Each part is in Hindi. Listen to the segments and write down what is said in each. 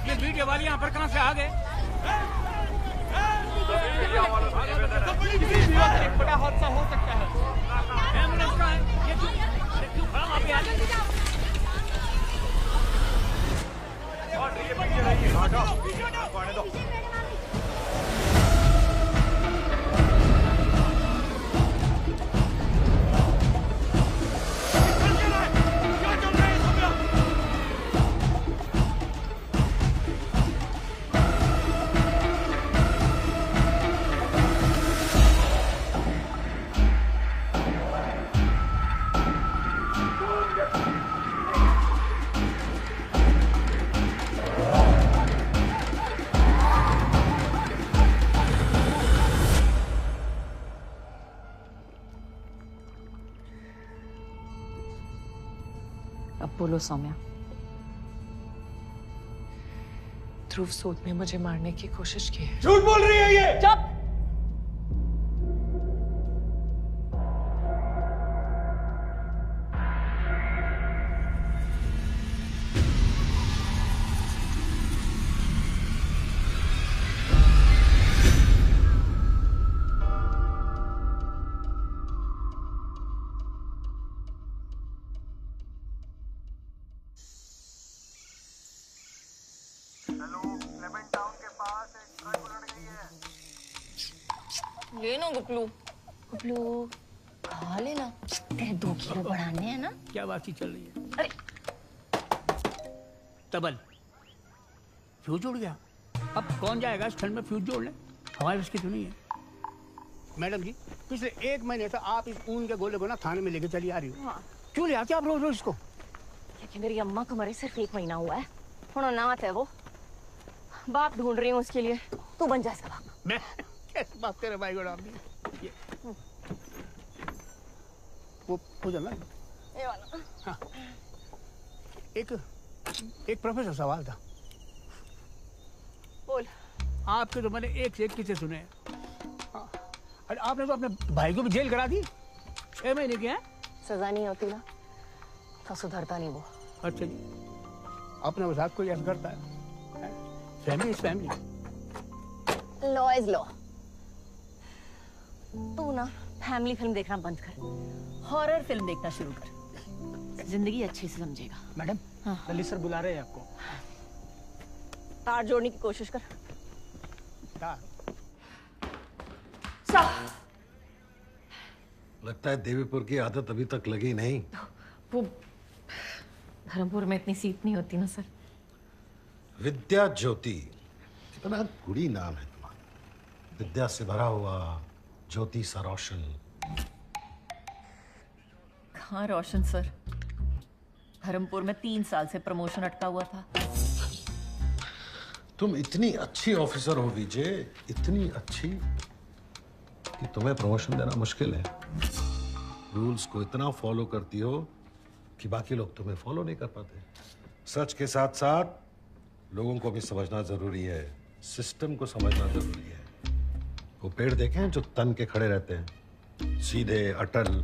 ये वीडियो वाले यहाँ पर कहाँ से आ गए? एक बड़ा हादसा हो सकता है। एम्बुलेंस कहाँ है? ये क्यों खड़ा वहाँ पे? आने दो। अब बोलो सौम्या। ध्रुव सूद ने मुझे मारने की कोशिश की है। झूठ बोल रही है ये। चुप। लेना गुपलू। गुपलू खा लेना, तेरे 2 किलो बढ़ाने हैं ना। क्या बातचीत चल रही है? अरे तबल फ्यूज उड़ गया। अब कौन जाएगा इस ठंड में फ्यूज जोड़ने? हमारे उसकी तो नहीं है। मैडम जी, पिछले 1 महीने से आप इस ऊन के गोले को ना थाने में लेके चली आ रही हो। हाँ। क्यों ले आते आप रोज रोज इसको? लेकिन मेरी अम्मा को मरे सिर्फ 1 महीना हुआ है। थोड़ा नात है वो, बाप ढूंढ रही हूँ उसके लिए। तू बन जा इसका बाप। मैं कैसे बात कर रहे भाई गोड़ा? ये वो जाना ये वाला। हाँ। एक प्रोफेसर सवाल था। बोल। आपके तो मैंने एक से एक किस्से सुने हैं। हाँ। अरे आपने तो अपने भाई को भी जेल करा दी। 6 महीने के हैं। सजा नहीं होती ना तो सुधरता नहीं वो। अच्छा जी, अपना मजाक कोई ऐसा करता है? Family is family. Law is law. तू ना फैमिली फिल्म देखना बंद कर, हॉरर फिल्म देखना शुरू कर। जिंदगी अच्छे से समझेगा। मैडम, हाँ। ललित सर बुला रहे हैं आपको। तार जोड़ने की कोशिश कर। तार? लगता है देवीपुर की आदत अभी तक लगी नहीं। वो धर्मपुर में इतनी सीट नहीं होती ना सर। विद्या ज्योति, कितना गुड़ी नाम है तुम्हारा। विद्या से भरा हुआ, ज्योति सा रोशन। कहाँ रोशन सर? धर्मपुर में 3 साल से प्रमोशन अटका हुआ था। तुम इतनी अच्छी ऑफिसर हो विजय, इतनी अच्छी कि तुम्हें प्रमोशन देना मुश्किल है। रूल्स को इतना फॉलो करती हो कि बाकी लोग तुम्हें फॉलो नहीं कर पाते। सच के साथ साथ लोगों को भी समझना जरूरी है, सिस्टम को समझना जरूरी है। वो पेड़ देखे हैं जो तन के खड़े रहते हैं, सीधे अटल,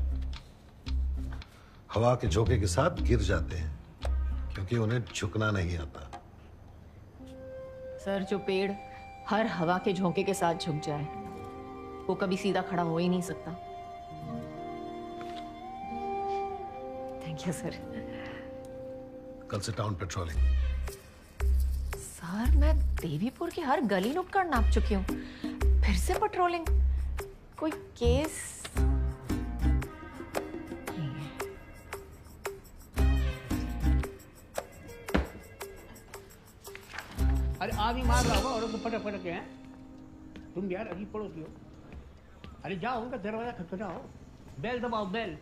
हवा के झोंके के साथ गिर जाते हैं क्योंकि उन्हें झुकना नहीं आता। सर जो पेड़ हर हवा के झोंके के साथ झुक जाए वो कभी सीधा खड़ा हो ही नहीं सकता। Thank you sir. कल से टाउन पेट्रोलिंग। सर मैं देवीपुर की हर गली नुक्कड़ नाप चुकी हूँ, फिर से पेट्रोलिंग? कोई केस नहीं है। अरे आप ही मार रहा होगा और पटक पटक के हैं। तुम यार अजीब पड़ोसी हो। अरे जाओ उनका दरवाजा खटखटाओ, बेल दबाओ बेल।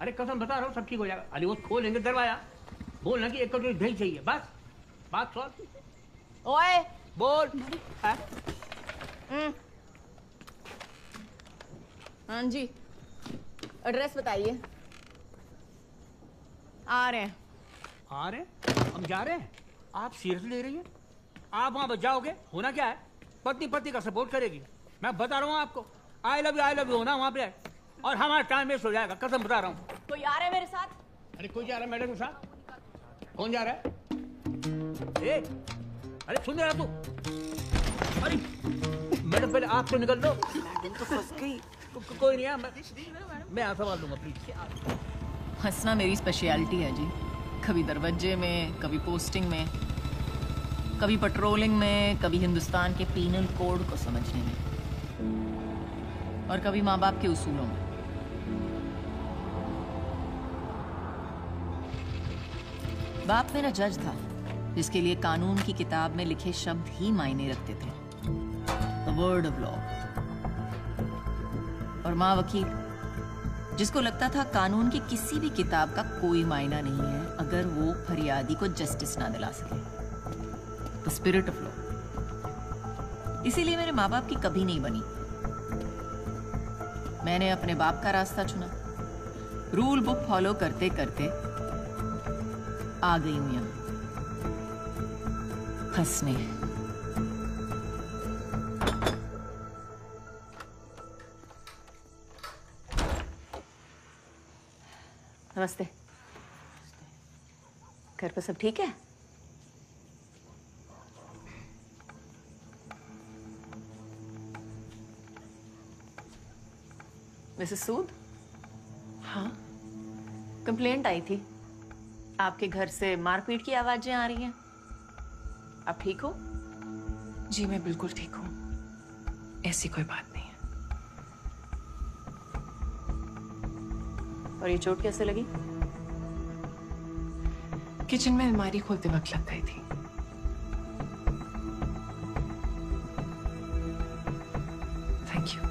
अरे कसम बता रहा हूँ सब ठीक हो जाएगा। अरे वो खोलेंगे दरवाजा, बोलना कि 1 कटोरी दही चाहिए, बस बात सॉल्व। ओए बोल। हाँ जी, एड्रेस बताइए। आ रहे हैं। आ रहे हैं? हम जा रहे हैं? आप सीरियस ले रही हैं? आप वहां बच जाओगे? होना क्या है, पत्नी पति का सपोर्ट करेगी। मैं बता रहा हूँ आपको, आई लव यू होना वहां पे, और हमारा टाइम वेस्ट हो जाएगा, कसम बता रहा हूँ। कोई आ रहा है मेरे साथ? अरे कोई जा रहा है मैडम के साथ? कौन जा रहा है? ए, अरे सुन रहा तू? अरे मैडम पहले आप तो निकल लो। तो फंस गई। कोई नहीं है, मैं यहाँ संभाल लूंगा प्लीज। हंसना मेरी स्पेशलिटी है जी। कभी दरवाजे में, कभी पोस्टिंग में, कभी पेट्रोलिंग में, कभी हिंदुस्तान के पीनल कोड को समझने में, और कभी माँ बाप के उसूलों में। बाप मेरा जज था, जिसके लिए कानून की किताब में लिखे शब्द ही मायने रखते थे, द वर्ड ऑफ लॉ। और माँ वकील, जिसको लगता था कानून की किसी भी किताब का कोई मायना नहीं है अगर वो फरियादी को जस्टिस ना दिला सके, द स्पिरिट ऑफ लॉ। इसीलिए मेरे माँ बाप की कभी नहीं बनी। मैंने अपने बाप का रास्ता चुना, रूल बुक फॉलो करते करते आ गई हूं यहां हंसने। नमस्ते। घर पे सब ठीक है? मिसेस सूद? हाँ, कंप्लेंट आई थी, आपके घर से मारपीट की आवाजें आ रही हैं। आप ठीक हो? जी मैं बिल्कुल ठीक हूँ, ऐसी कोई बात नहीं है। और ये चोट कैसे लगी? किचन में अलमारी खोलते वक्त लग गई थी। Thank you.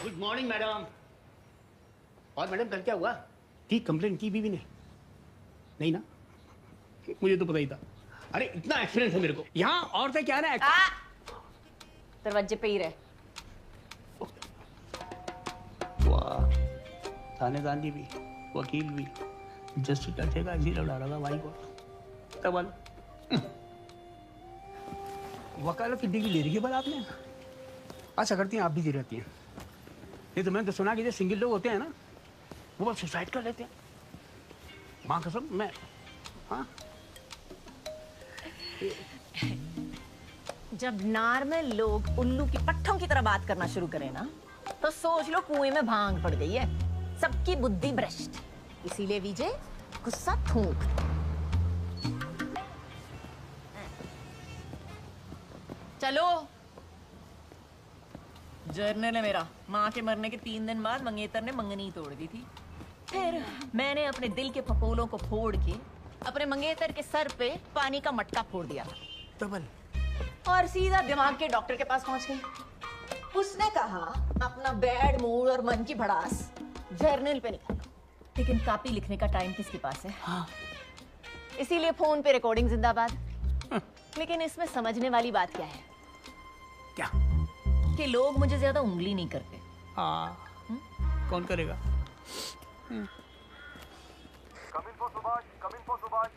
Good morning madam. और मैडम कल क्या हुआ? ठीक कंप्लेन की बीवी ने? नहीं ना, मुझे तो पता ही था। अरे इतना एक्सपीरियंस है मेरे को यहाँ। और से क्या ना, दरवाजे पे ही रहे। वाह, थानेदार भी, वकील भी, जस्टिस का ठेका इसी लड़ा रहा भाई को। तब वकालत की डिग्री ले रही है पर आपने? अच्छा करती हैं आप भी दे रहती हैं। नहीं तो मैंने तो सुना कि जो सिंगल लोग होते हैं ना, वो बस सुसाइड कर लेते हैं। माँ कसम मैं, हाँ। जब नॉर्मल लोग उल्लू की पट्ठों की तरह बात करना शुरू करें ना, तो सोच लो कुएं में भांग पड़ गई है। सबकी बुद्धि भ्रष्ट। इसीलिए विजय गुस्सा थूक। चलो। जर्नल है मेरा। माँ के मरने के 3 दिन बाद मंगेतर ने मंगनी तोड़ दी थी। फिर मैंने अपने दिल के फपोलों को फोड़ के अपने मंगेतर के सर पे पानी का मटका फोड़ दिया तबल और सीधा दिमाग के डॉक्टर के पास पहुंच गई। उसने कहा अपना बैड मूड और मन की भड़ास जर्नल पे निकालो, लेकिन कॉपी लिखने का टाइम किसके पास है? हाँ। इसीलिए फोन पे रिकॉर्डिंग जिंदाबाद। लेकिन इसमें समझने वाली बात क्या है? क्या? कि लोग मुझे ज्यादा उंगली नहीं करते। हाँ, कौन करेगा?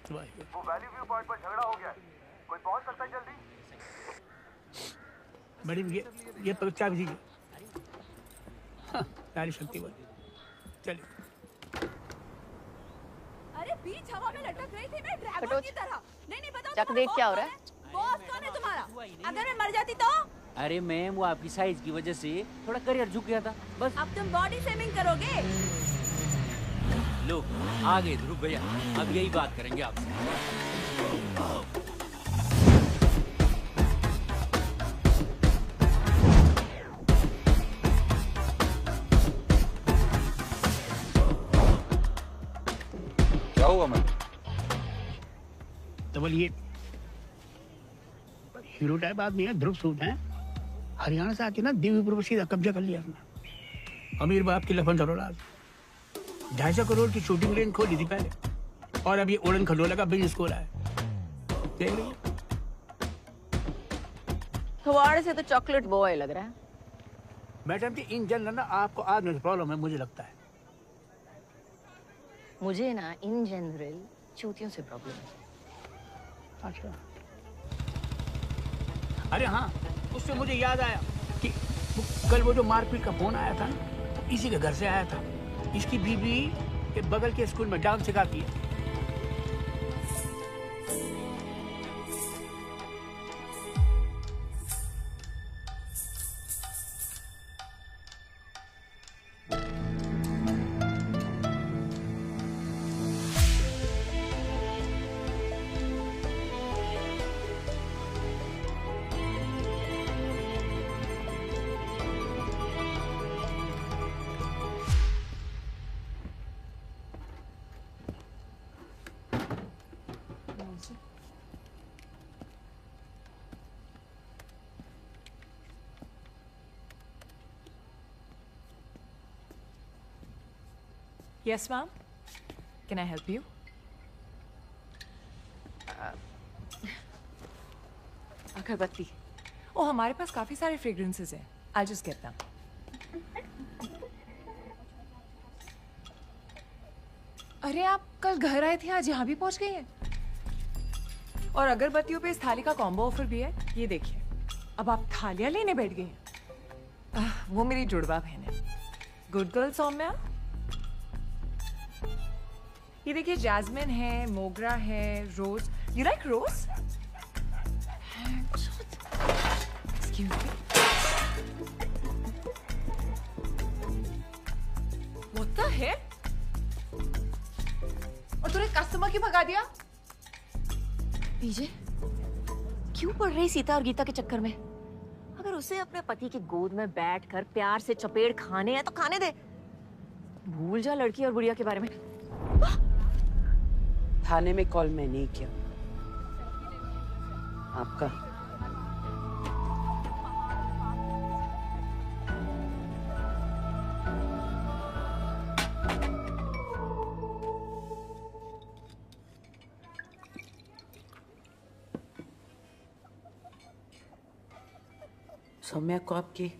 सुभाष, वो वैली व्यू पॉइंट पर झगड़ा हो गया है। कोई पहुंच सकता है जल्दी? मैडम ये परीक्षा भी थी। हाँ, नारी शक्ति बन। चलिए। अरे बीच हवा में लटक रही थी मैं ड्रैगन की तरह। नहीं बताओ। चक देख क्या हो रहा है? बॉस कौन है तुम्हारा? अगर मैं मर जाती तो? अरे मैम वो आपकी साइज की वजह से थोड़ा करियर झुक गया था बस। अब तुम बॉडी शेमिंग करोगे? लो आ गए ध्रुव भैया, अब यही बात करेंगे आपसे। क्या हुआ मैम? तबल ये हीरो टाइप आदमी है, ध्रुव सूद है। हरियाणा से आके ना देवीपुर पर सीधा कब्जा कर लिया अपना। अमीर बाप की लफन औलाद। 250 करोड़ की शूटिंग रेंज खोली थी पहले, और अब ये उड़न खटोला का बिजनेस खोला है। देख रही है? थवाड़े से तो चॉकलेट बॉय लग रहा है। मैडम जी इन जनरल ना आपको आदमी से प्रॉब्लम है, मुझे लगता है। मुझे ना इन जनरल चूतियों से प्रॉब्लम है। अच्छा। अरे हाँ, उससे मुझे याद आया कि कल वो जो मारपीट का फोन आया था ना, इसी के घर से आया था। इसकी बीवी कि बगल के स्कूल में डांस सिखाती है। Yes, ma'am. Can I help you? अगरबत्ती। ओ, हमारे पास काफी सारे फ्रेग्रेंसेस हैं। I'll just get them. अरे आप कल घर आए थे, आज यहाँ भी पहुँच गई हैं। और अगरबत्तियों पे इस थाली का कॉम्बो ऑफर भी है। ये देखिए, अब आप थालियाँ लेने बैठ गई हैं। वो मेरी जुड़वा बहन है। Good girl Saumya. ये देखिए, जैस्मिन है, मोगरा है, rose. You like rose? Excuse me. What the heck? और तूने कस्टमर क्यों भगा दिया? विजय, क्यों पड़ रही सीता और गीता के चक्कर में? अगर उसे अपने पति की गोद में बैठकर प्यार से चपेट खाने हैं तो खाने दे। भूल जा लड़की और बुढ़िया के बारे में। थाने में कॉल मैंने ही किया। आपका सौम्या को आपकी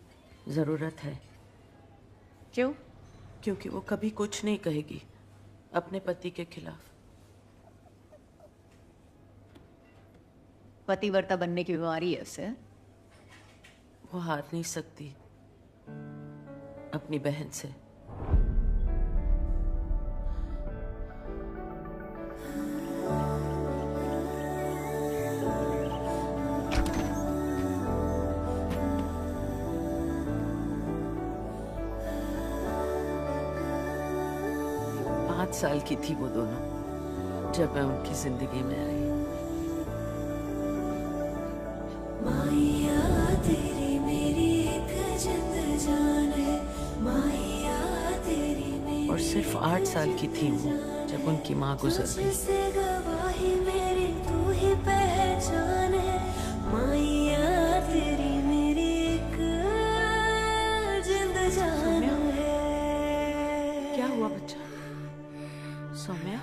जरूरत है। क्यों? क्योंकि वो कभी कुछ नहीं कहेगी अपने पति के खिलाफ। पतिव्रता बनने की बीमारी है उसे। वो हार नहीं सकती अपनी बहन से। पाँच साल की थी वो दोनों जब मैं उनकी जिंदगी में आई। माया तेरी मेरी एक जिंद जान है, माया तेरी मेरी। और सिर्फ 8 साल की थी वो जब उनकी माँ गुजर गई। से गवाही मेरी तू ही पहचान है, माया तेरी मेरी एक जिंद जान है। क्या हुआ बच्चा? सौम्या?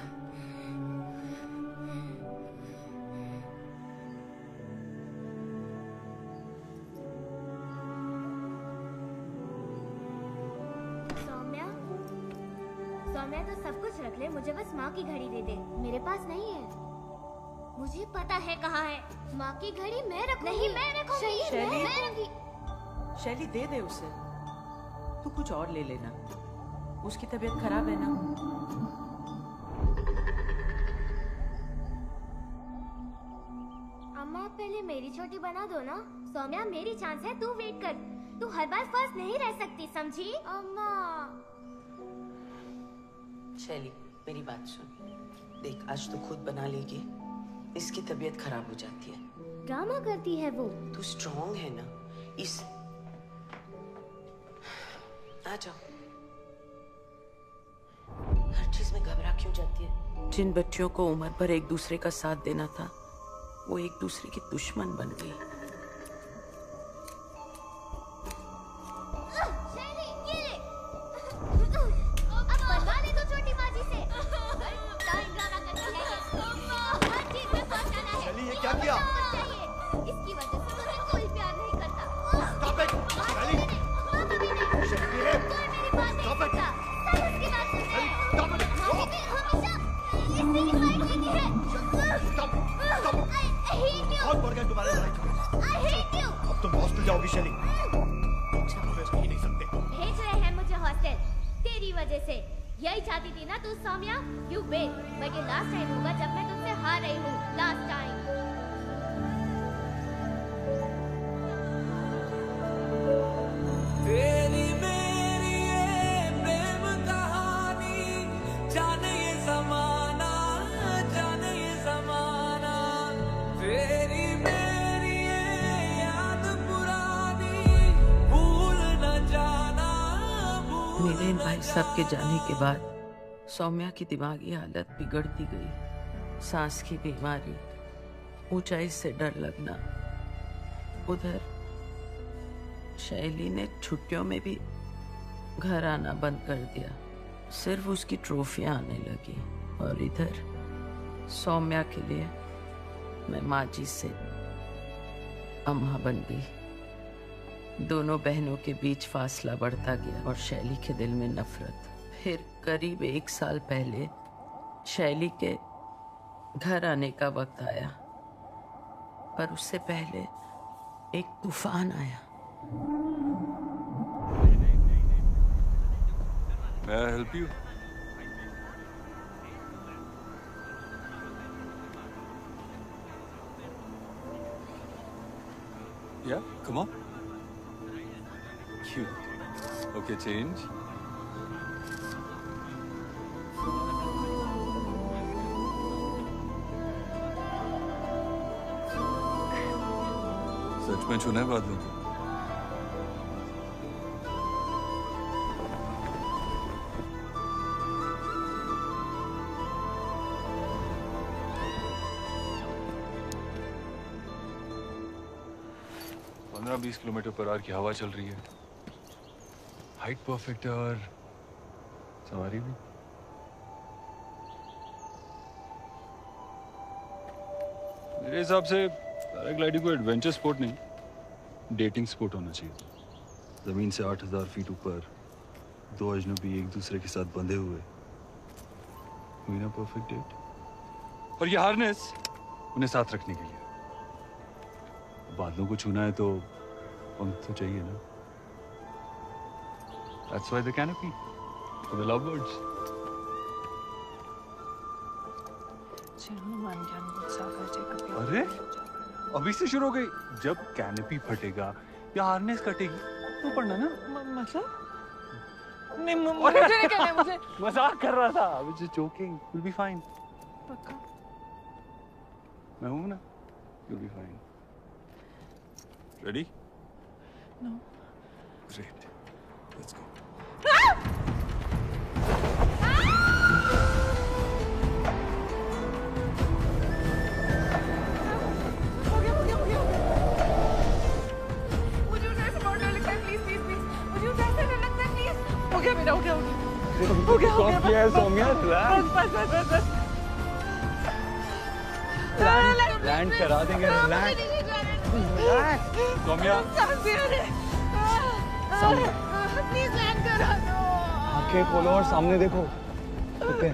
सौम्या तो सब कुछ रख ले, मुझे बस माँ की घड़ी दे दे। मेरे पास नहीं है। मुझे पता है कहाँ है। माँ की घड़ी मैं रखूंगी। नहीं, मैं रखूंगी। शैली, मैं रखूंगी। शैली दे दे उसे। तू कुछ और ले लेना, उसकी तबीयत खराब है ना। अम्मा पहले मेरी छोटी बना दो ना। सौम्या मेरी चांस है, तू वेट कर। तू हर बार फर्स्ट नहीं रह सकती, समझी? अम्मा शैली मेरी बात सुन। देख, आज तू खुद बना लेगी, इसकी तबीयत खराब हो जाती है। ड्रामा करती है वो। तू स्ट्रॉन्ग है ना, इस आ जाओ। हर चीज में घबरा क्यों जाती है? जिन बच्चियों को उम्र भर एक दूसरे का साथ देना था, वो एक दूसरे की दुश्मन बन गई। भेज रहे हैं मुझे हॉस्टल तेरी वजह से। यही चाहती थी ना तू सौम्या? यू वेट, बट ये लास्ट टाइम होगा जब मैं तुझसे हार रही हूँ। Last time. तेरी मेरी ये प्रेम कहानी, जाने ये ज़माना, जाने ये ज़माना। तेरी मेरी ये याद पुरानी, भूल न जाना, मेरे इन भाई साहब के जाने के बाद सौम्या की दिमागी हालत बिगड़ती गई। सांस की बीमारी, ऊंचाई से डर लगना। उधर शैली ने छुट्टियों में भी घर आना बंद कर दिया, सिर्फ उसकी ट्रॉफियां आने लगी। और इधर सौम्या के लिए मैं माँ जी से अम्मा बन गई। दोनों बहनों के बीच फासला बढ़ता गया और शैली के दिल में नफरत। फिर करीब 1 साल पहले शैली के घर आने का वक्त आया, पर उससे पहले एक तूफान आया। May I help you? Yeah, come on. Cute. Okay, change. सच में छूना है बादलों को? पंद्रह 20 किलोमीटर पर आवर की हवा चल रही है, हाइट परफेक्ट है और सवारी भी। मेरे हिसाब से पैराग्लाइडिंग को एडवेंचर स्पोर्ट नहीं, डेटिंग स्पोर्ट होना चाहिए। जमीन से 8000 फीट ऊपर दो अजनबी एक दूसरे के साथ बंधे हुए, हुई ना परफेक्ट डेट। और ये हार्नेस उन्हें साथ रखने के लिए। बादलों को छूना है तो पंख तो चाहिए ना। That's why the canopy for the lovebirds. अरे अभी से शुरू हो गई। जब कैनपी फटेगा या हार्नेस कटेगी तो पढ़ना ना। नहीं मुझे नहीं करना है, मुझे मजाक कर रहा था। I was just joking. You'll be fine. पक्का? मैं हूं ना। You'll be fine. Ready? No. Great. Let's go. हो गया सौम्या, लैंड करा देंगे। सौम्या प्लीज लैंड करा दो। आंखें खोलो और सामने देखो। ओके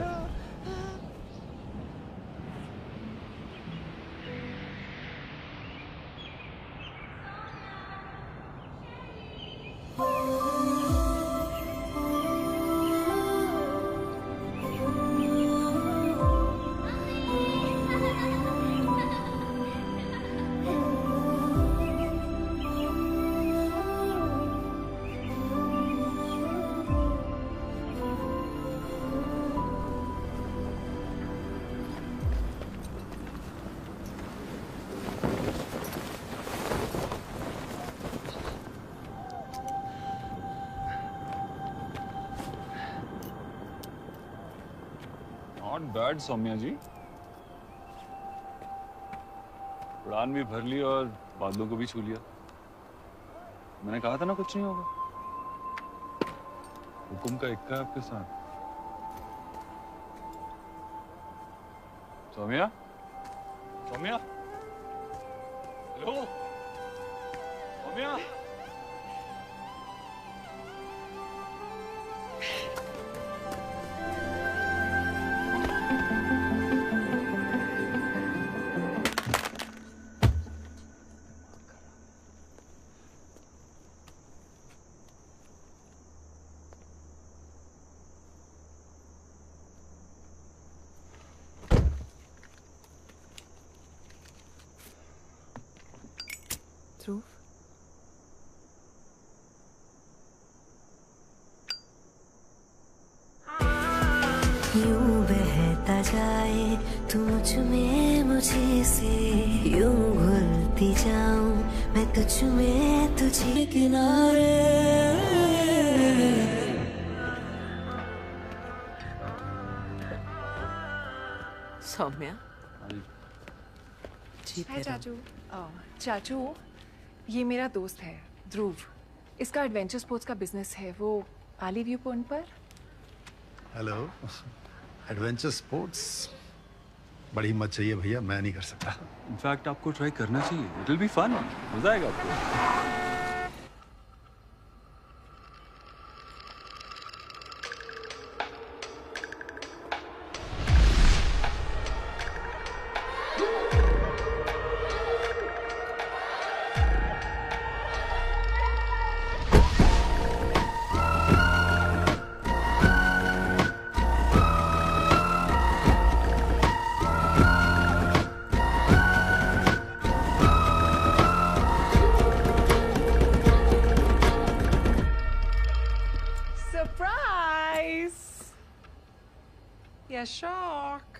नॉट बैड सौम्या जी। उड़ान भी भर ली और बादलों को भी छू लिया। मैंने कहा था ना कुछ नहीं होगा। हुक्म का इक्का है आपके साथ। सौम्या, सौम्या, हेलो सौम्या। ध्रुव, यूं बहता जाए तू मुझ में मुझे से, यूं घुलती जाऊं मैं तुझ में तुझे किनारे। सौम्या हाय चाचू। चाचू, ये मेरा दोस्त है ध्रुव। इसका एडवेंचर स्पोर्ट्स का बिजनेस है, वो आली व्यू पॉइंट पर। हेलो। एडवेंचर स्पोर्ट्स बड़ी हिम्मत चाहिए भैया, मैं नहीं कर सकता। इनफैक्ट आपको ट्राई करना चाहिए, इट विल बी फन, मजा आएगा आपको। Yeah, shock.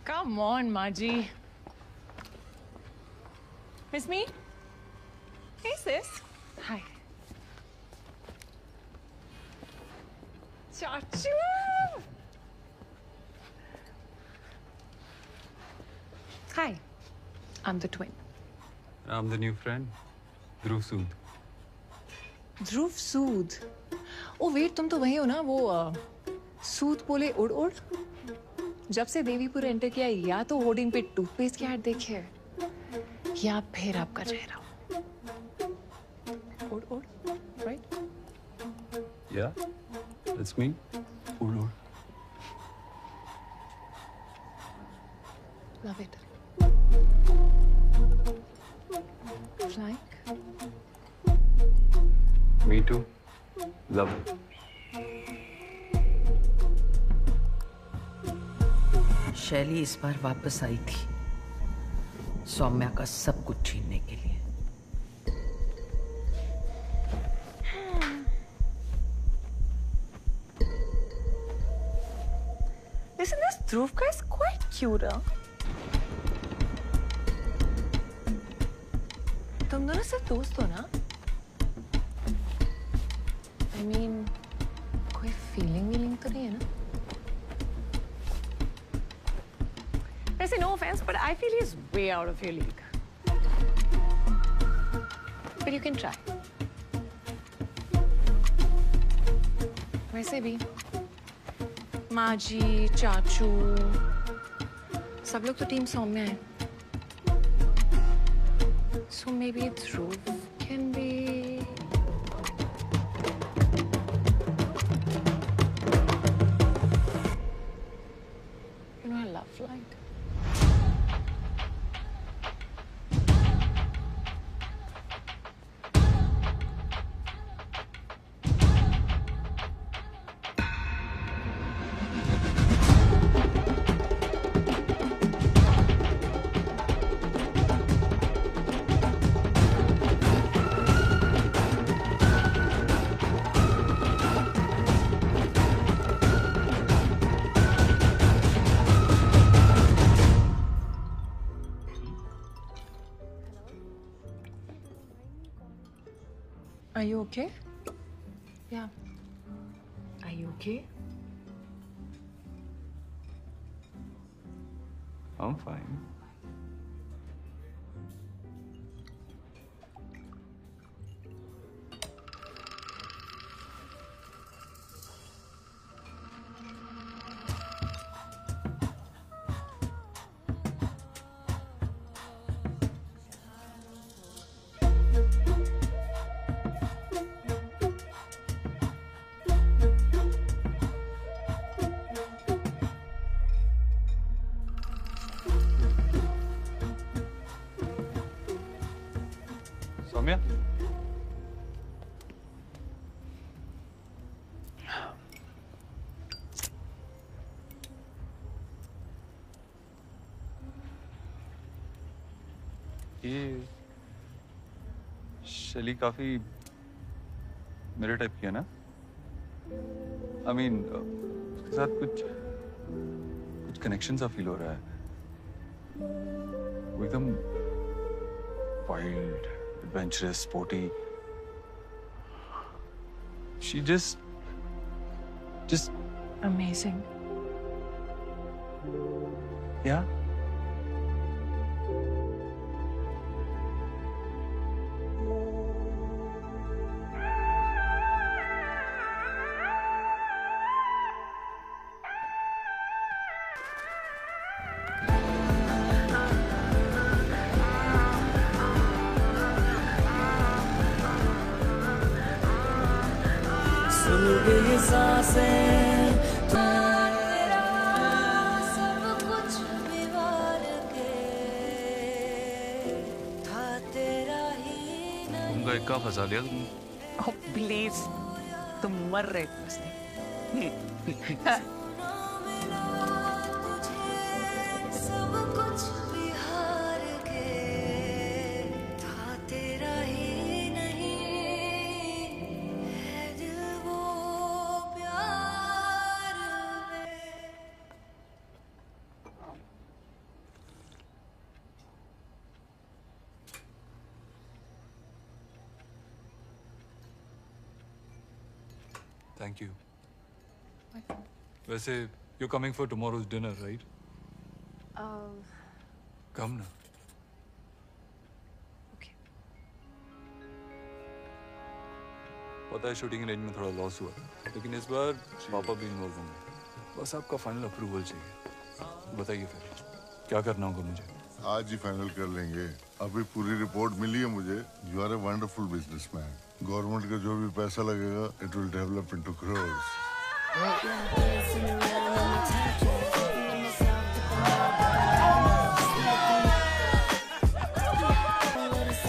Come on, Maji. Miss me? Hey, sis. Hi. Chachu! Hi. I'm the twin. I'm the new friend, Dhruv Sood. Dhruv Sood. Oh wait, तुम तो वही हो ना, वो सूद बोले उड़ उड़। जब से देवीपुर एंटर किया, या तो होर्डिंग पे टूथपेस्ट की ऐड देखी है, या फिर आपका चेहरा। उड़ उड़, राइट? Yeah, that's me. उड़ उड़। Love it. Like? Me too. Love it. शैली इस बार वापस आई थी सौम्या का सब कुछ छीनने के लिए। Listen, this Dhruv guy is quite cute, huh? तुम दोनों सिर्फ दोस्त हो ना? I mean, कोई फीलिंग तो नहीं है ना? वैसे no offense, but I feel he's way out of your league. But you can try. वैसे भी माजी, चाचू, सब लोग तो टीम सौम्या है. So maybe Dhruv can be. You know, I love flight. Are you okay? Yeah. Are you okay? I'm fine. Saumya ये शैली काफी मेरे टाइप की है ना? I mean, उसके साथ कुछ कनेक्शन सा फील हो रहा है। वो एकदम wild, adventurous, sporty. She just amazing. Yeah. सुन गई सांसें सब कुछ बिगाड़ के था तेरा ही नहीं। तुमका इक्का फंसा लिया तुमने। Oh, please. तुम मर रहे थे उसने। सब कुछ बिहार के था तेरा ही नहीं, है दिल वो प्यार में। Thank you. वैसे you're coming for tomorrow's dinner, right? Come ना। पता है शूटिंग रेंज में थोड़ा लॉस हुआ, लेकिन इस बार पापा भी इन्वॉल्व होंगे। बस आपका फाइनल अप्रूवल चाहिए। बताइए फिर क्या करना होगा मुझे? आज ही फाइनल कर लेंगे। अभी पूरी रिपोर्ट मिली है मुझे। You are a wonderful businessman. Government का जो भी पैसा लगेगा, it will develop into crores.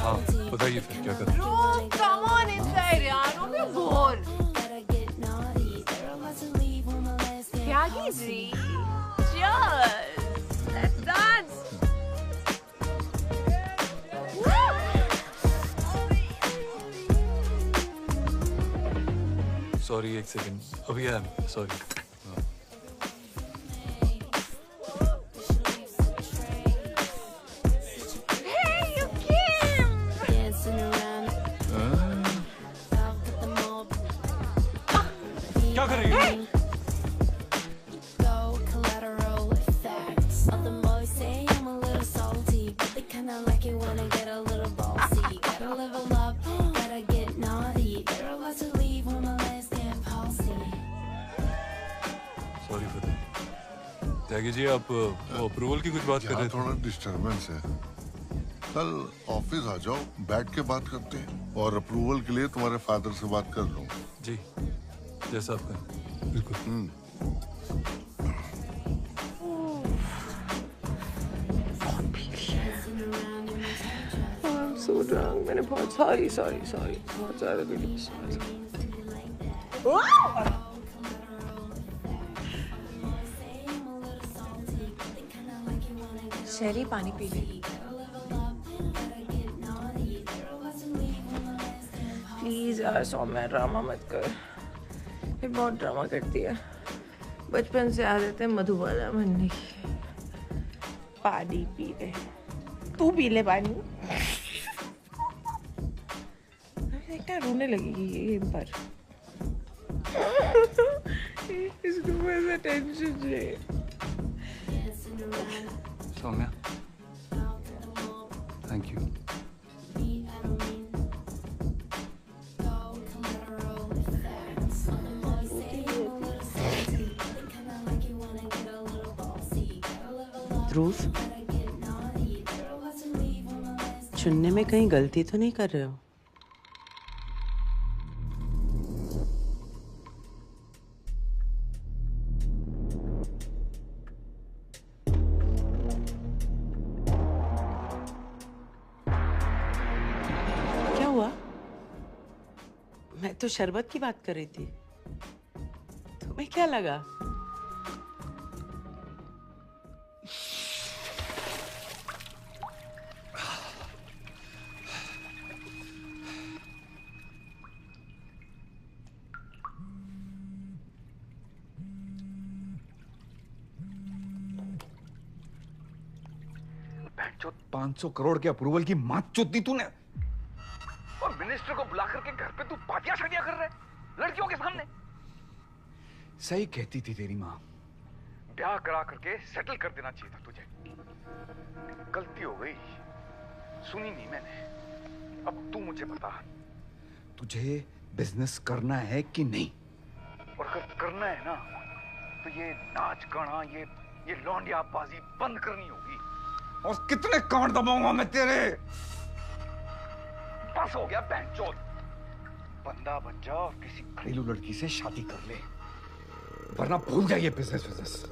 हाँ, बताइए फिर क्या करना है? Come on inside, यार। Don't be a bore. Tyagi ji, cheers. Let's dance. Sorry, एक सेकंड। अभी आया मैं, सॉरी। Hey, you came. क्या कर रही हो? Sorry for that. Tyagi ji, आप वो अप्रूवल की कुछ बात कर रहे थे? थोड़ा डिस्टरबेंस है। कल ऑफिस आ जाओ, बैठ के बात करते हैं। और अप्रूवल के लिए तुम्हारे फादर से बात कर लो। जी, जैसा आप कहें। बिल्कुल। I'm so drunk. मैंने बहुत sorry बहुत ज़्यादा गली sorry। शैली, पानी पी ले। प्लीज यार सौम्या, ड्रामा मत कर। ये बहुत ड्रामा करती है। बचपन से आदत है मधुबाला बनने की। पानी पी ले। तू पी ले पानी। देखना रोने लगेगी ये इन पर। इसको बस अटेंशन चाहिए। Saumya, thank you. ध्रुव, चुनने में कहीं गलती तो नहीं कर रहे हो? क्या हुआ? मैं तो शरबत की बात कर रही थी। तुम्हें क्या लगा? बहनचोद 500 करोड़ के अप्रूवल की मात चोद दी तूने, और मिनिस्टर को बुला करके घर पे तू पार्टियां शादियां कर रहा है लड़कियों के सामने। सही कहती थी तेरी माँ, ब्याह करा करके सेटल कर देना चाहिए था तुझे। गलती हो गई, सुनी नहीं मैंने। अब तू मुझे बता, तुझे बिजनेस करना है कि नहीं? और अगर करना है ना तो ये नाच गाना, ये लौंडियाबाजी बंद करनी होगी। और कितने कांड दबाऊंगा मैं तेरे? बस हो गया बहनचोद। बंदा बन जा और किसी घरेलू लड़की से शादी कर ले, वरना भूल जाइए बिजनेस।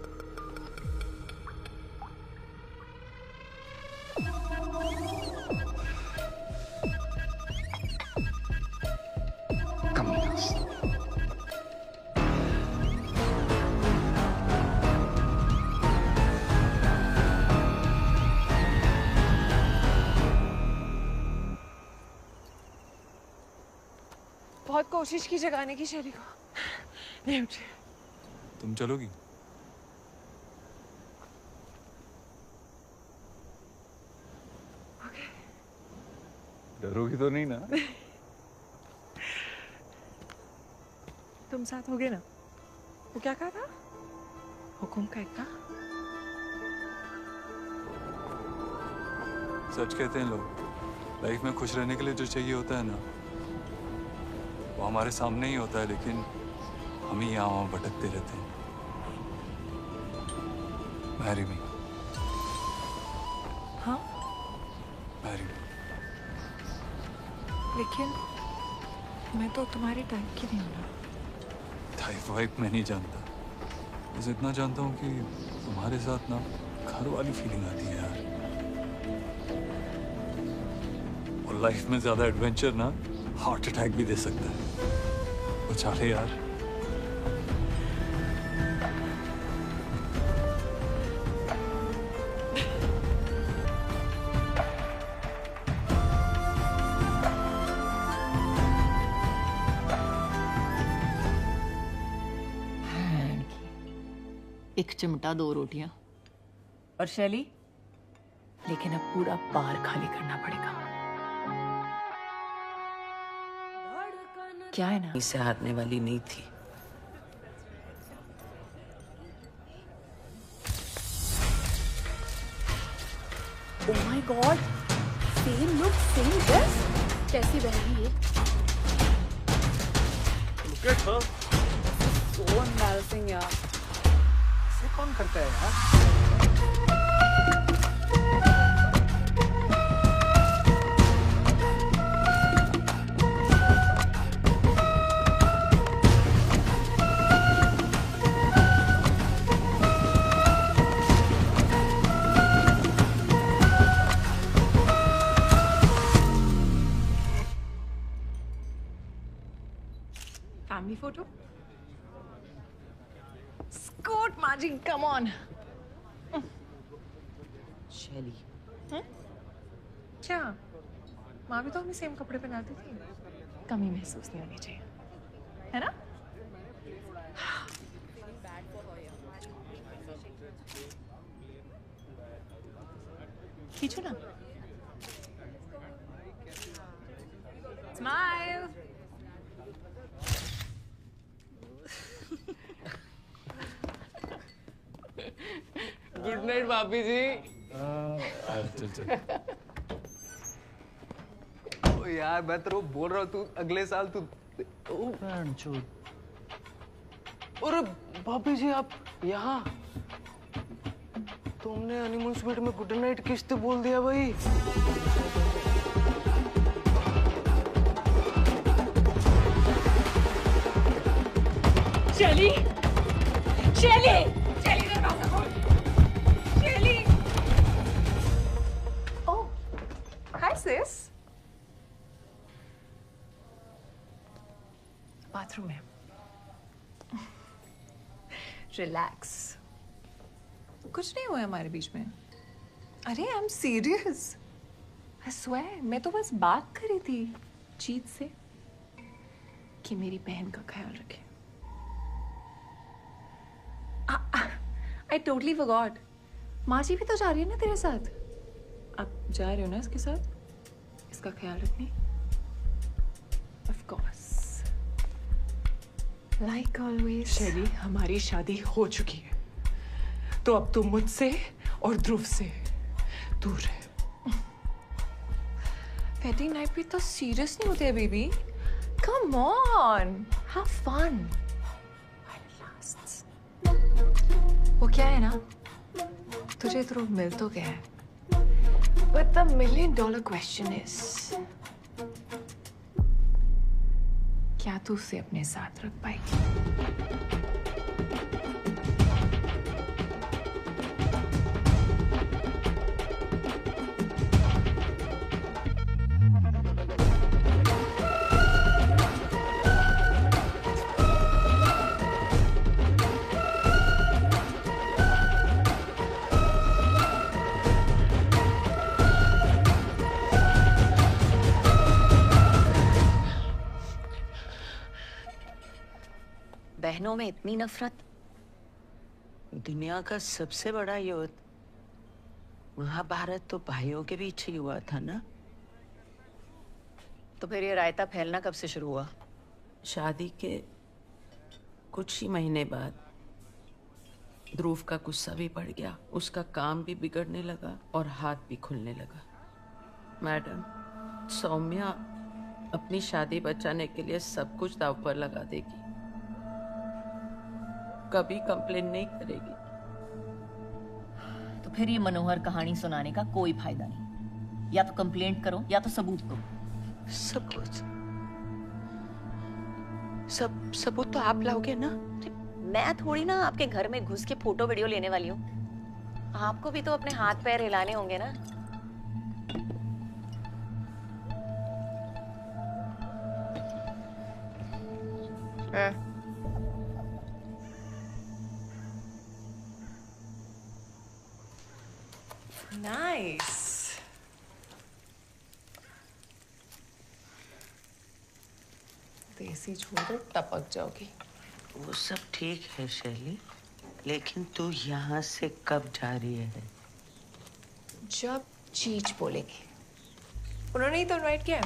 बहुत कोशिश की जगाने की शैली को, नहीं उठी। तुम चलोगी? डरोगी तो नहीं ना? तुम साथ होगे ना? वो क्या कहा था? हुकुम का इक्का? सच कहते हैं लोग, लाइफ में खुश रहने के लिए जो चाहिए होता है ना, वो हमारे सामने ही होता है, लेकिन हम ही यहाँ वहाँ भटकते रहते हैं। Marry me. हाँ? Marry me. लेकिन मैं तो तुम्हारी टाइप की नहीं हूँ ना। टाइप वाइप मैं नहीं जानता, बस इतना जानता हूँ कि तुम्हारे साथ ना घर वाली फीलिंग आती है यार। और लाइफ में ज्यादा एडवेंचर ना हार्ट अटैक भी दे सकता है। वो चाहे यार। एक चिमटा 2 रोटियां और शैली, लेकिन अब पूरा बार खाली करना पड़ेगा। क्या है ना, इसे हारने वाली नहीं थी। Oh my God! Same look, same dress. कैसी बहनी ये? Look at her. So embarrassing यार। इसे कौन करता है यार? Family photo? स्कूट माजी, कम ऑन। शैली, क्या माँ भी तो हमें सेम कपड़े पहनाती थी, कमी महसूस नहीं होनी चाहिए, है ना? खींचो ना। स्माइल। गुड नाइट भाभी जी। चल। ओ यार मैं तो बोल रहा हूँ, तू अगले साल तू। अरे भाभी जी आप यहाँ? तुमने हनीमून स्वीट में गुड नाइट किस तो बोल दिया भाई। शैली, शैली, शैली दरवाजा खोल। शैली। ओह, हाय सिस। बाथरूम में। रिलैक्स। कुछ नहीं हुआ हमारे बीच में। अरे I am serious. I swear, मैं तो बस बात करी थी जीत से कि मेरी बहन का ख्याल रखे। I totally forgot. माँ जी भी तो जा रही है ना तेरे साथ? आप जा रहे हो ना इसके साथ? इसका ख्याल रखने? Of course. Like always. शैली, हमारी शादी हो चुकी है, तो अब तुम मुझसे और ध्रुव से दूर रहे। वेडिंग नाइट पे तो सीरियस नहीं होते baby. Come on, have fun. वो क्या है ना, तुझे ध्रुव मिल तो गया है, but the $1 million question is, क्या तू उसे अपने साथ रख पाएगी? बहनों में इतनी नफरत। दुनिया का सबसे बड़ा युद्ध महाभारत तो भाइयों के बीच ही हुआ था ना। तो फिर ये रायता फैलना कब से शुरू हुआ? शादी के कुछ ही महीने बाद ध्रुव का गुस्सा भी बढ़ गया, उसका काम भी बिगड़ने लगा और हाथ भी खुलने लगा। मैडम, सौम्या अपनी शादी बचाने के लिए सब कुछ दांव पर लगा देगी, कभी कंप्लेन नहीं करेगी। तो फिर ये मनोहर कहानी सुनाने का कोई फायदा नहीं। या तो कंप्लेंट करो या तो सबूत दो। सबूत तो आप लाओगे ना? मैं थोड़ी ना आपके घर में घुस के फोटो वीडियो लेने वाली हूँ। आपको भी तो अपने हाथ पैर हिलाने होंगे ना। Nice. देसी छोड़ो, टपक जाओगी। वो सब ठीक है शैली, लेकिन तू यहाँ से कब जा रही है? जब चीज बोलेंगे। उन्होंने ही तो इनवाइट किया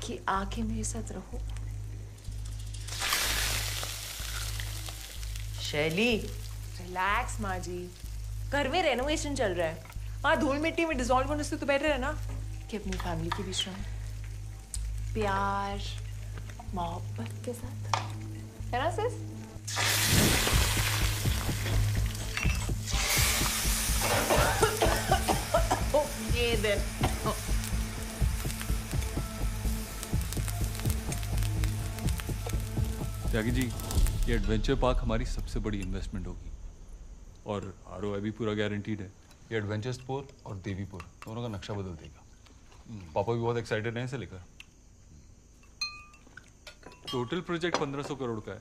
कि आके मेरे साथ रहो। शैली, रिलैक्स माँ जी, घर में रेनोवेशन चल रहा है। हाँ, धूल मिट्टी में डिसॉल्व होने से तो बेटर है ना कि अपनी फैमिली के बीच रहो, प्यार मोहब्बत के साथ, है ना सिस? ये दे। त्यागी जी, ये एडवेंचर पार्क हमारी सबसे बड़ी इन्वेस्टमेंट होगी और आरओआई भी पूरा गारंटीड है। ये एडवेंचर्सपुर और देवीपुर दोनों का नक्शा बदल देगा। पापा भी बहुत एक्साइटेड हैं इसे लेकर। टोटल प्रोजेक्ट 1500 करोड़ का है,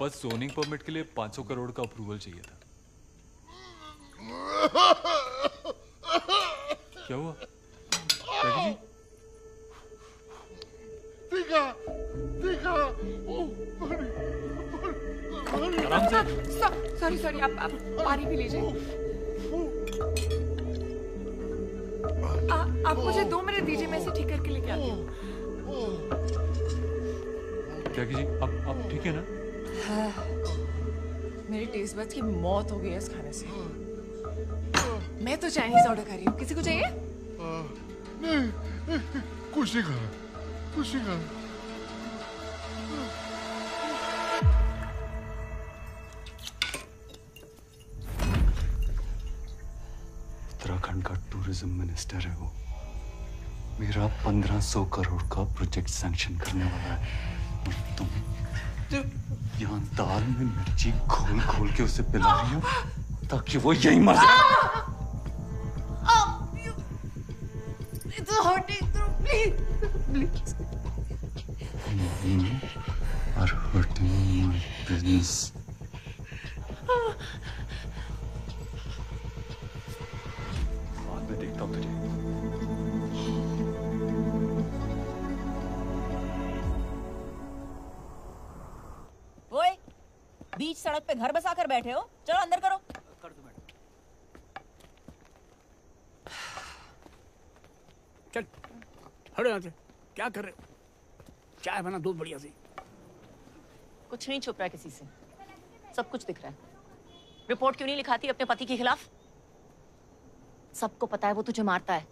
बस जोनिंग परमिट के लिए 500 करोड़ का अप्रूवल चाहिए था। क्या हुआ त्यागी जी? आराम से। सॉरी, आप पानी पी लीजिए। आप मुझे 2 मिनट दीजिए, मैं इसे ठीक करके लेके आती हूँ। त्यागी जी, आप ठीक है ना? हाँ, मेरी टेस्ट बड्स की मौत हो गई है इस खाने से। मैं तो चाइनीज ऑर्डर कर रही हूँ, किसी को चाहिए? नहीं, कुछ नहीं खाना, कुछ नहीं खाना। उत्तराखंड का टूरिज्म मिनिस्टर है वो। मेरा 1500 करोड़ का प्रोजेक्ट सैंक्शन करने वाला है और तुम यहाँ दाल में मिर्ची घोल घोल के उसे पिला रही हो ताकि वो यहीं मर जाए। It's hurting, please. You are hurting my business. बाद में देखता हूँ तुझे। ओए, बीच सड़क पे घर बसा कर बैठे हो, चलो अंदर करो। कर दो मैडम। हटो यहाँ से। क्या कर रहे हो? चाय बना, दूध बढ़िया सी। कुछ नहीं छुप रहा है किसी से, सब कुछ दिख रहा है। रिपोर्ट क्यों नहीं लिखाती अपने पति के खिलाफ? सबको पता है वो तुझे मारता है।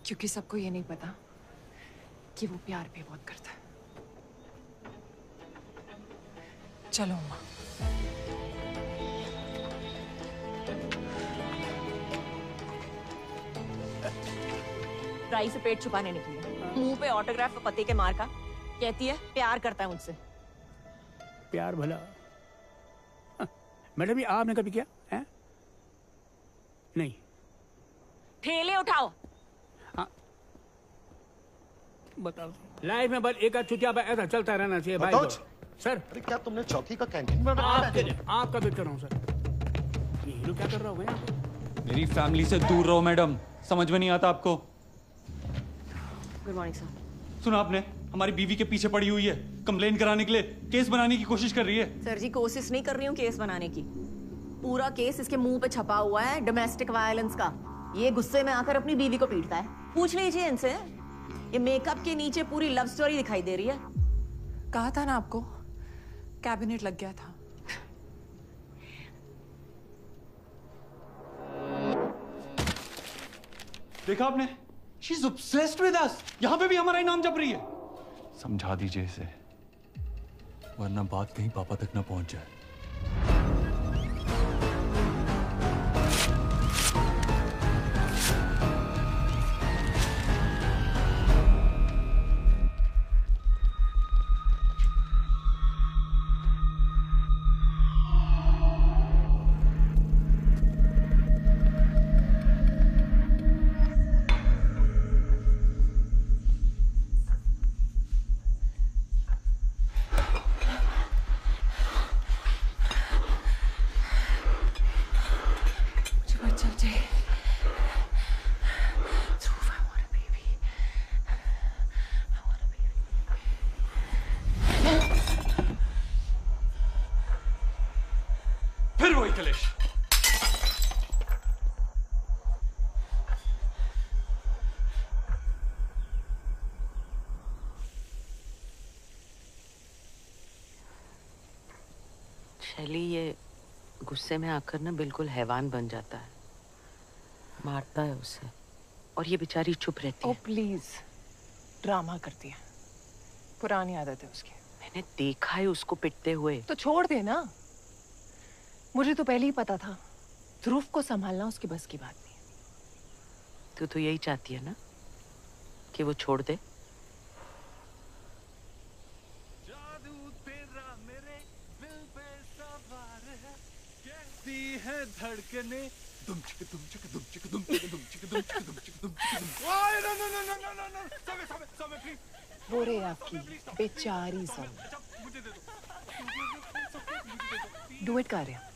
क्योंकि सबको ये नहीं पता कि वो प्यार भी बहुत करता है। चलो अम्मा। राई से पेट छुपाने निकली है, मुंह पे ऑटोग्राफ पति के मार का, कहती है प्यार करता है मुझसे। प्यार भला? मैडम ये आपने कभी किया है? नहीं। ठेले उठाओ। हाँ बताओ। लाइफ में बस एक आध चुतिया ऐसा चलता रहना चाहिए भाई। सर अरे क्या तुमने चौकी का कैंटीन में आपका वेट कर रहा हूँ सर। ये हीरो क्या कर रहा होगा यहाँ पे? मेरी फैमिली से दूर रहो मैडम, समझ में नहीं आता आपको। Good morning sir. सुना आपने, हमारी बीवी के पीछे पड़ी हुई है, कंप्लेन कराने के लिए केस बनाने की कोशिश कर रही है। सर जी कोशिश नहीं कर रही हूँ केस बनाने की, पूरा केस इसके मुंह पे छपा हुआ है डोमेस्टिक वायलेंस का। ये गुस्से में आकर अपनी बीवी को पीटता है। पूछ लीजिए इनसे, ये मेकअप के नीचे पूरी लव स्टोरी दिखाई दे रही है। कहा था ना आपको, कैबिनेट लग गया था। देखा आपने, she is obsessed with us. यहाँ पे भी हमारा ही नाम जप रही है। समझा दीजिए इसे, वरना बात कहीं पापा तक ना पहुंच जाए। फिर वही कलेश। शैली ये गुस्से में आकर ना बिल्कुल हैवान बन जाता है, मारता है उसे, और ये बेचारी चुप रहती है। ओ प्लीज, ड्रामा करती है, पुरानी आदत है उसकी। मैंने देखा है उसको पिटते हुए। तो छोड़ दे ना, मुझे तो पहले ही पता था ध्रुव को संभालना उसकी बस की बात नहीं। तू तो यही चाहती है ना कि वो छोड़ दे। है धड़कने दुम चिक दुम चिक दुम चिक दुम चिक दुम चिक दुम चिक दुम चिक दुम चिक। वो रे आपकी बेचारी सब। डुएट गा रहे हैं।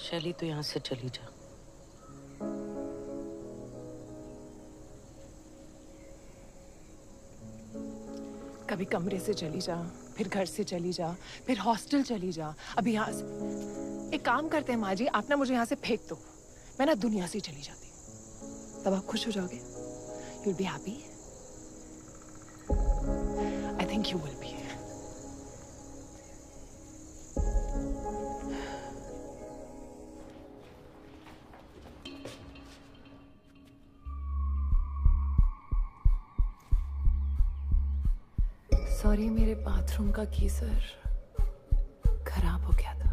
शैली तो यहाँ से चली जा। कभी कमरे से चली जा, फिर घर से चली जा, फिर हॉस्टल चली जा, अभी यहाँ से। एक काम करते हैं माँ जी, आप ना मुझे यहाँ से फेंक दो, मैं ना दुनिया से चली जाती हूँ, तब आप खुश हो जाओगे। You'll be happy? I think you will be. Sorry, मेरे बाथरूम का गीजर खराब हो गया था।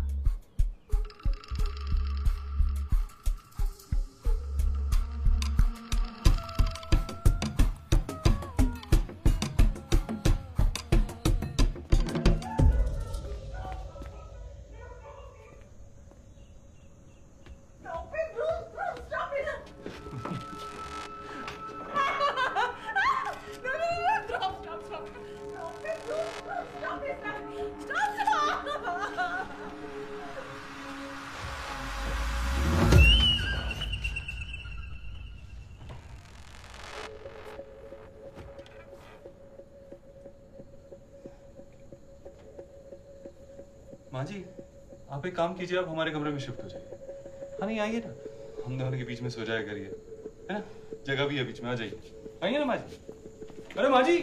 माँ जी, आप एक काम कीजिए, आप हमारे कमरे में शिफ्ट हो जाइए। हाँ नहीं, आइए ना, हम दोनों के बीच में सो जाया करिए, है ना? जगह भी है बीच में, आ जाइए। आइए ना माँ जी। अरे माँ जी,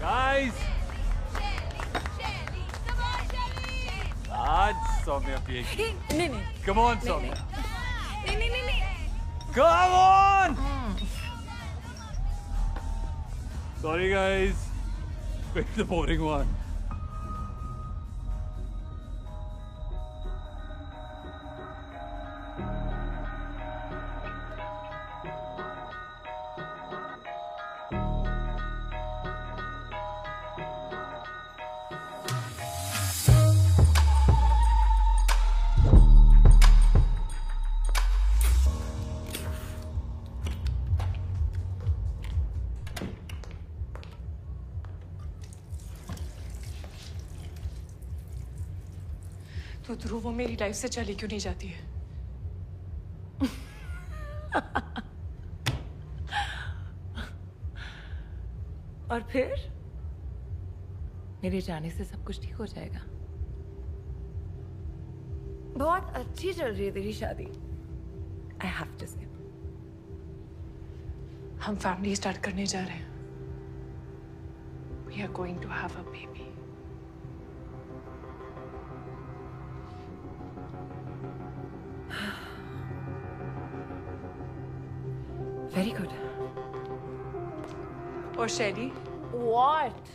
गाइस, आज सौम्या पिएगी। नहीं। कम ऑन सौम्या, नहीं। Come on. Sorry guys, pick the boring one. तो ध्रुव, वो मेरी लाइफ से चली क्यों नहीं जाती है? और फिर मेरे जाने से सब कुछ ठीक हो जाएगा। बहुत अच्छी चल रही है तेरी शादी। आई हैव टू से, हम फैमिली स्टार्ट करने जा रहे हैं। We are going to have a baby. Very good. और शैली? What?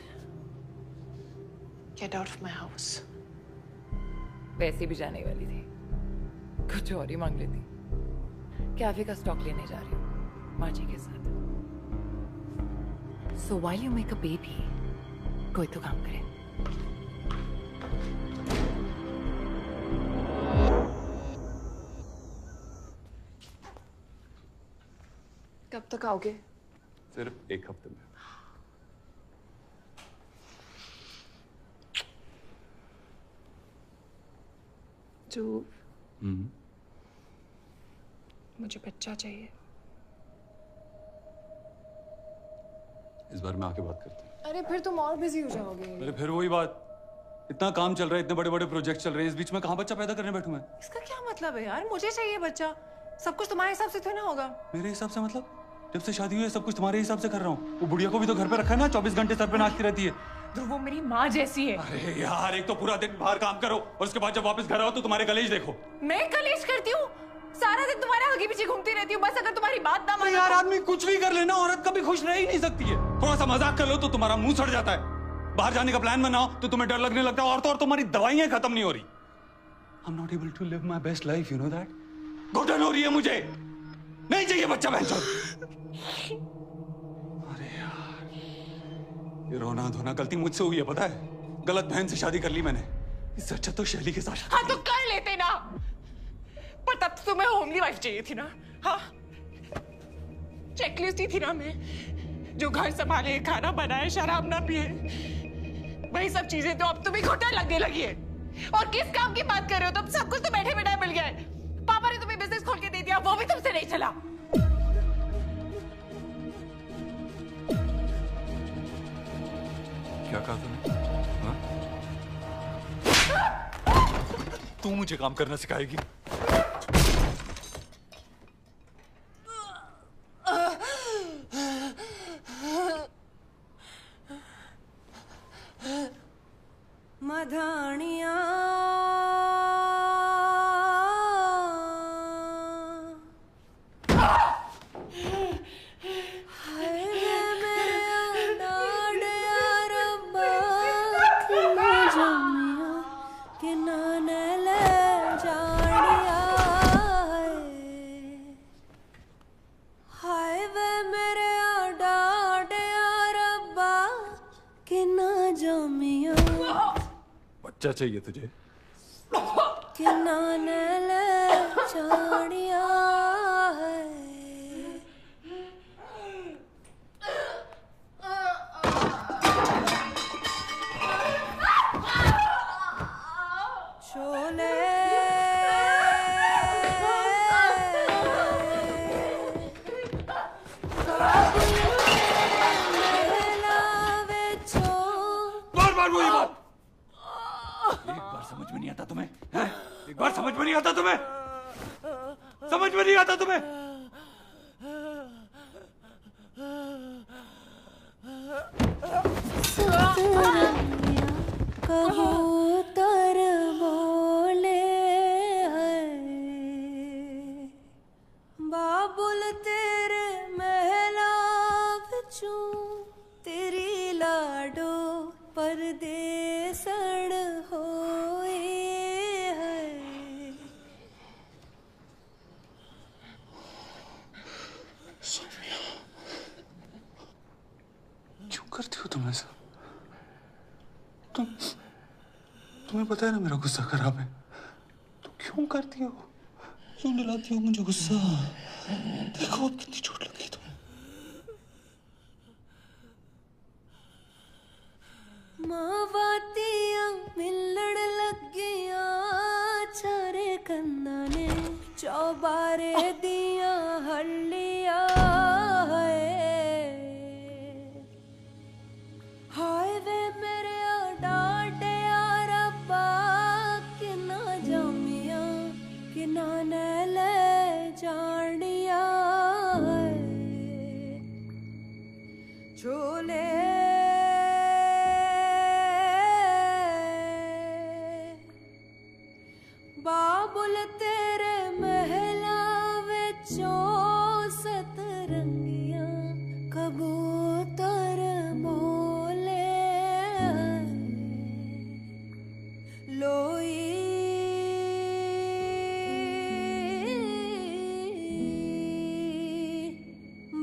Get out of my house. वैसे भी जाने वाली थी, कुछ और ही मांग लेती। कैफे का स्टॉक लेने जा रही हूँ माँ जी के साथ। So while you make a baby, कोई तो काम करे। कब तक आओगे? सिर्फ एक हफ्ते में। मुझे बच्चा चाहिए। इस बार में आके बात करते हैं। अरे फिर तुम और बिजी हो जाओगे। अरे फिर वही बात, इतना काम चल रहा है, इतने बड़े बड़े प्रोजेक्ट चल रहे हैं, इस बीच में कहाँ बच्चा पैदा करने बैठूं मैं? इसका क्या मतलब है यार? मुझे चाहिए बच्चा। सब कुछ तुम्हारे हिसाब से थोड़ा ना होगा। मेरे हिसाब से मतलब? जब से शादी हुई है सब कुछ तुम्हारे हिसाब से कर रहा हूँ। वो बुढ़िया को भी तो घर पे रखा है ना, 24 घंटे सर पे नाचती रहती है। ध्रुव, वो मेरी माँ जैसी है। अरे यार, एक तो पूरा दिन बाहर काम करो और उसके बाद जब वापस घर आओ तो तुम्हारे कलेज देखो। मैं कलेश करती हूँ? सारा दिन तुम्हारे आगे पीछे घूमती रहती हूँ, बस अगर तुम्हारी बात ना माने। यार आदमी कुछ भी कर लेना, औरत कभी खुश रह ही नहीं सकती है। थोड़ा सा मजाक कर लो तो तुम्हारा मुंह सड़ जाता है। बाहर जाने का प्लान बनाओ तो तुम्हें डर लगने लगता है, और तो और तुम्हारी दवाइयां खत्म नहीं हो रही। I'm not able to live my best life, you know that? घुटन हो रही है मुझे, नहीं चाहिए बच्चा बहनचोद। अरे यार, ये रोना धोना गलती मुझसे हुई है, पता है? गलत बहन से शादी कर ली मैंने। इससे अच्छा तो शैली के साथ। हाँ तो कर लेते ना, पर तब तुम्हें होमली वाइफ चाहिए थी ना? हाँ, चेकलिस्ट ही थी ना मैं, जो घर संभाले, खाना बनाए, शराब ना पिए, वही सब चीजें तो अब तुम्हें घुटन लगने लगी है। और किस काम की बात कर रहे हो? तुम सब कुछ तो बैठे बैठाए मिल गया है। पापा ने तुम्हें बिजनेस खोल के दे दिया, वो भी तुमसे नहीं चला। क्या कहा तूने? तू मुझे काम करना सिखाएगी? मधानिया बच्चा चाहिए तुझे? बार समझ में नहीं आता तुम्हें? समझ में नहीं आता तुम्हें? कबूतर बोले हैं बाबुल तेरे महला विचों तेरी लाडो परदेसण होए है। क्यों करती हो तुम ऐसा? तुम्हें पता है ना मेरा गुस्सा खराब है, तो क्यों करती हो? क्यों दिलाती हो मुझे गुस्सा? देखो अब कितनी चोट लगी तुम्हें। मावातियां मिलड़ लगिया चारे कंदा ने चौबारे दिया हल्लिया हाय वे मेरे डांटे रब्बा कि ना जामिया कि ना ले जानिया झोले बाबुल तेरे महला विचों सतरंगिया कबूतर बोले लोई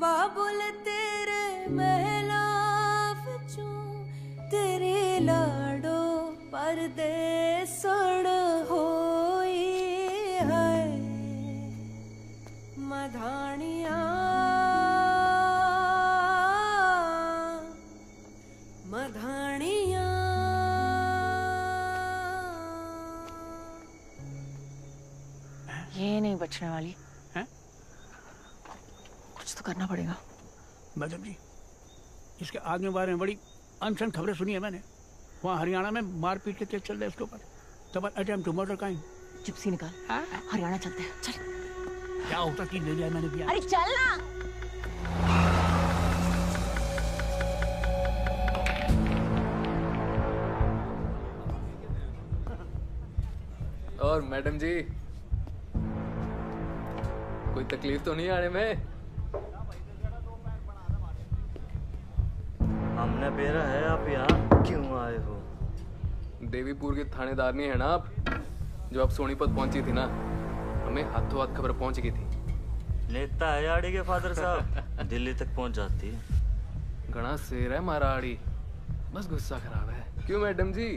बाबुल तेरे महला विचों तेरी लाडो परदेसण होई है मधानिया मधानिया ये नहीं बचने वाली हैं? कुछ तो करना पड़ेगा। मैडम जी, इसके आगे बारे में बड़ी अनसन खबरें सुनी है मैंने। वहाँ हरियाणा में मारपीट के केस चल रहे हैं उसके ऊपर। तब अटेम्प्ट टू मर्डर का जिप्सी निकाल, हरियाणा चलते हैं। चल। क्या होता कि ले लिया मैंने दिया। अरे चल ना। और मैडम जी, कोई तकलीफ तो नहीं आने में? हमने बेरा है, आप यहाँ क्यों आए हो? देवीपुर के थानेदारनी है ना आप, जो आप सोनीपत पहुंची थी ना, हमें हाथों हाथ खबर पहुंच गई थी। नेता है आड़ी के फादर साहब, दिल्ली तक पहुंच जाती है। घना शेर है हमारा आड़ी, बस गुस्सा खराब है। क्यों मैडम जी,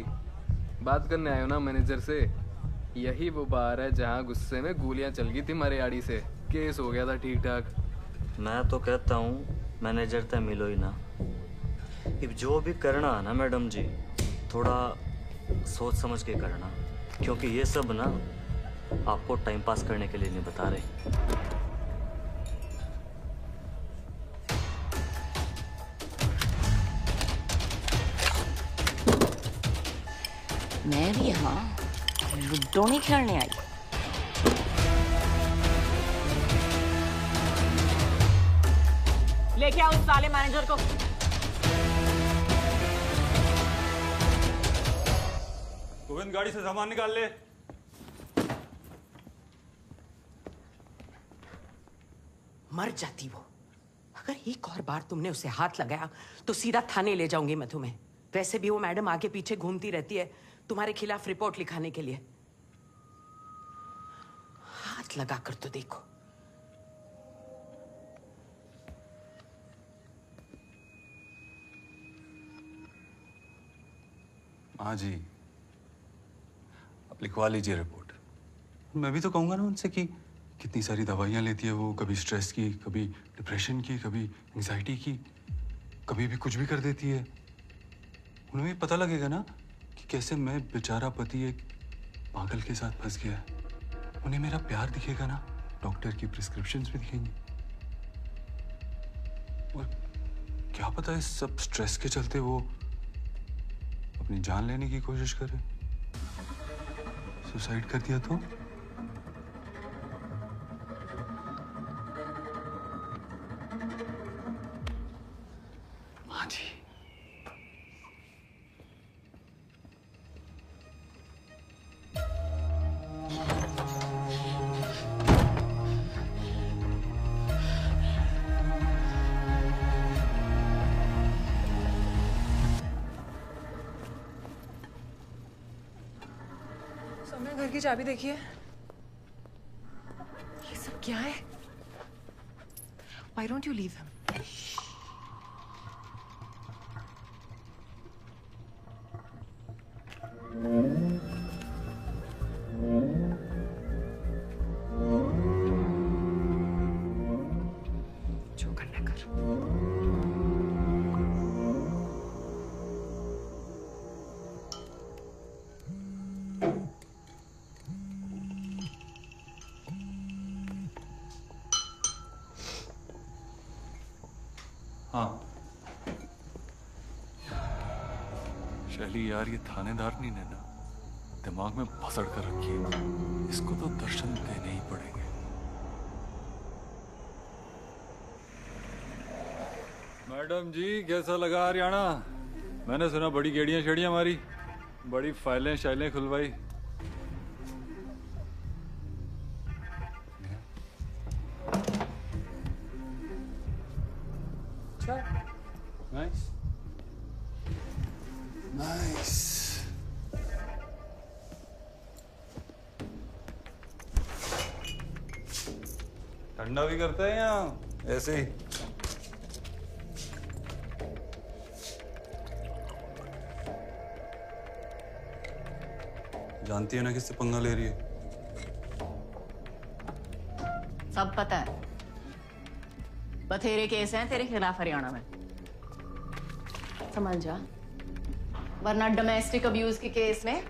बात करने आए हो ना मैनेजर से? यही वो बार है जहाँ गुस्से में गोलियां चल गई थी हमारे आड़ी से, केस हो गया था ठीक ठाक। मैं तो कहता हूँ मैनेजर तक मिलो ही ना। अब जो भी करना है ना मैडम जी, थोड़ा सोच समझ के करना, क्योंकि ये सब ना आपको टाइम पास करने के लिए नहीं बता रहे। मैं भी यहाँ लूडो नहीं खेलने आई। लेके आओ उस साले मैनेजर को। गोविंद, गाड़ी से सामान निकाल ले। मर जाती वो। अगर एक और बार तुमने उसे हाथ लगाया तो सीधा थाने ले जाऊंगी मैं तुम्हें। वैसे भी वो मैडम आगे पीछे घूमती रहती है तुम्हारे खिलाफ रिपोर्ट लिखाने के लिए। हाथ लगा कर तो देखो। माँ जी, आप लिखवा लीजिए रिपोर्ट। मैं भी तो कहूँगा ना उनसे कि कितनी सारी दवाइयाँ लेती है वो, कभी स्ट्रेस की, कभी डिप्रेशन की, कभी एंजाइटी की, कभी भी कुछ भी कर देती है। उन्हें भी पता लगेगा ना कि कैसे मैं बेचारा पति एक पागल के साथ फंस गया है। उन्हें मेरा प्यार दिखेगा ना, डॉक्टर की प्रिस्क्रिप्शंस भी दिखेंगी। और क्या पता इस सब स्ट्रेस के चलते वो अपनी जान लेने की कोशिश करे। सुसाइड कर दिया तो? माँ जी, सौम्या, घर की चाबी देखिए। ये सब क्या है? Why don't you leave him? जो करना कर। हाँ शैली यार, ये थानेदारनी ने ना दिमाग में भसड़ कर रखी है। इसको तो दर्शन देने ही पड़ेंगे। मैडम जी, कैसा लगा हरियाणा? मैंने सुना बड़ी गेड़ियां शेड़ियां मारी, बड़ी फाइलें शाइलें खुलवाई। Nice nice. ठंडा भी करता है यहाँ ऐसे ही? जानती है ना किससे पंगा ले रही है? सब पता है। बथेरे केस हैं तेरे खिलाफ हरियाणा में, समझ जा, वरना डोमेस्टिक अब्यूज के केस में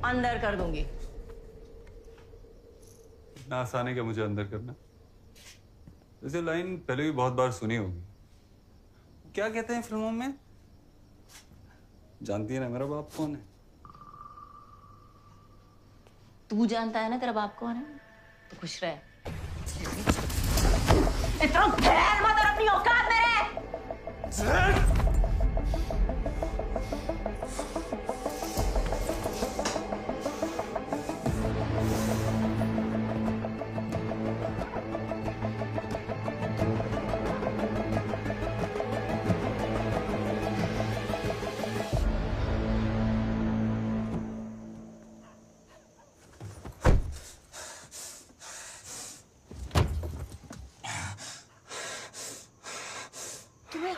अंदर कर दूंगी। ना आसान है क्या मुझे अंदर करना? वैसे लाइन पहले भी बहुत बार सुनी होगी। क्या कहते हैं फिल्मों में? जानती है ना मेरा बाप कौन है? तू जानता है ना तेरा बाप कौन है? तो खुश रहे। इतना घेर मत और अपनी औकात में रह।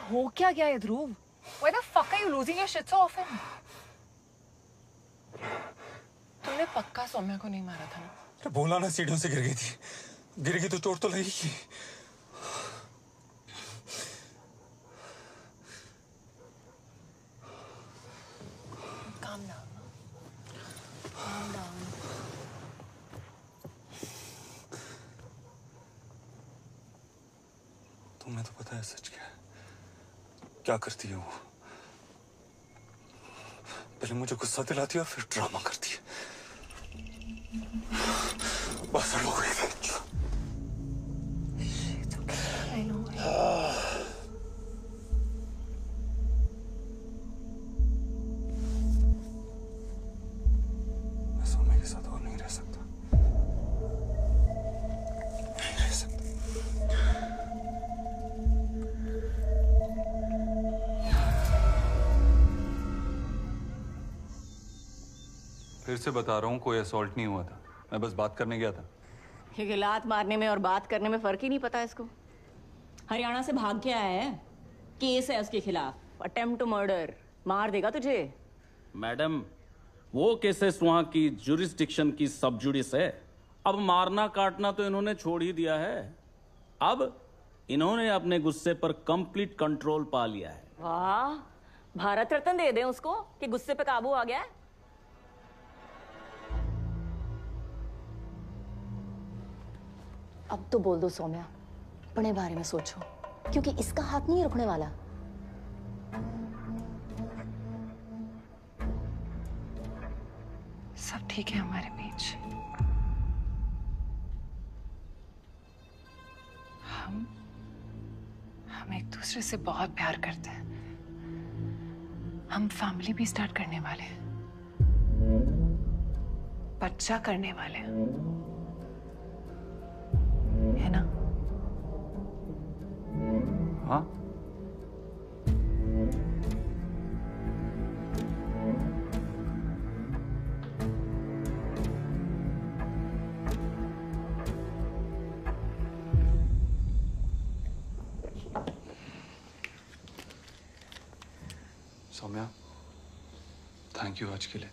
हो क्या गया है ध्रुव? Why the fuck are you losing your shit so often? तुमने पक्का सौम्या को नहीं मारा था ना? अरे बोला ना, सीढ़ियों से गिर गई थी। गिर गई तो चोट तो लगेगी। Calm down. Calm down. तुम्हें तो पता है सच क्या है? क्या करती है वो? पहले मुझे गुस्सा दिलाती है और फिर ड्रामा करती है। बस हो गई है। I know. मैं सौम्या के साथ और नहीं रह सकता। नहीं रह सकता। फिर से बता रहा हूँ, कोई असॉल्ट नहीं हुआ था। मैं बस बात करने गया था। ये लात मारने में और बात करने में फर्क ही नहीं पता इसको। हरियाणा से भाग के आया है, केस है उसके खिलाफ, अटेम्प्ट टू मर्डर। मार देगा तुझे। मैडम, वो केसेस वहां की जुरिस्डिक्शन की सब जुडिस है। अब मारना काटना तो इन्होंने छोड़ ही दिया है। अब इन्होंने अपने गुस्से पर कंप्लीट कंट्रोल पा लिया है। वाह, भारत रत्न दे दें उसको कि गुस्से पे काबू आ गया है। अब तो बोल दो सौम्या, अपने बारे में सोचो, क्योंकि इसका हाथ नहीं रुकने वाला। सब ठीक ठीक है हमारे बीच। हम एक दूसरे से बहुत प्यार करते हैं। हम फैमिली भी स्टार्ट करने वाले हैं, बच्चा करने वाले हैं, है ना? हाँ। सौम्या, थैंक यू आज के लिए।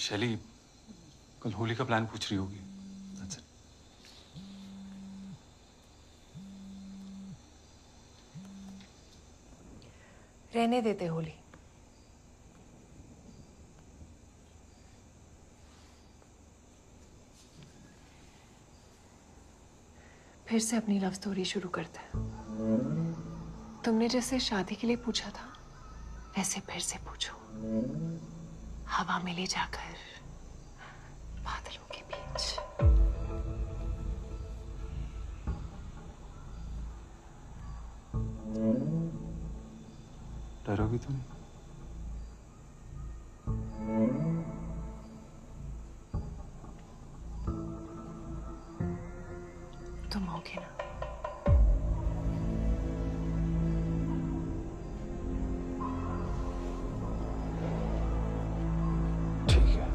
शैली कल होली का प्लान पूछ रही होगी। That's it. रहने देते होली। फिर से अपनी लव स्टोरी शुरू करते हैं। तुमने जैसे शादी के लिए पूछा था, ऐसे फिर से पूछो। हवा में ले जाकर बादलों के बीच। डरोगी तुम? तुम होगे ना? ठीक है,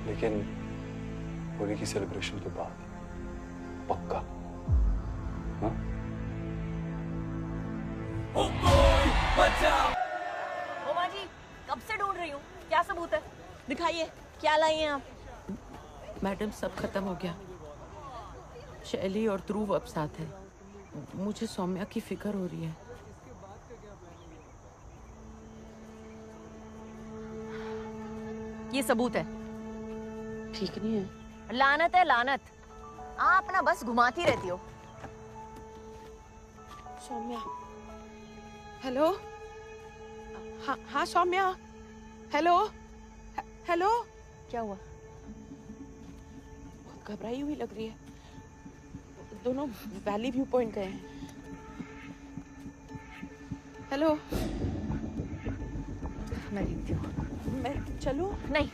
लेकिन होली की सेलिब्रेशन के बाद पक्का। हाँ? ओमा जी, कब से ढूंढ रही हूँ। क्या सबूत है? दिखाइए, क्या लाई हैं आप? मैडम सब खत्म हो गया। शैली और ध्रुव अब साथ है। मुझे सौम्या की फिक्र हो रही है। ये सबूत है। ठीक नहीं है। लानत है लानत। आप अपना बस घुमाती रहती हो। सौम्या, हेलो। हाँ हाँ सौम्या, हेलो हेलो। क्या हुआ? बहुत घबराई हुई लग रही है। दोनों वैली व्यू पॉइंट गए हैं। हेलो। मैं देखती हूँ। मैं चलूं? नहीं।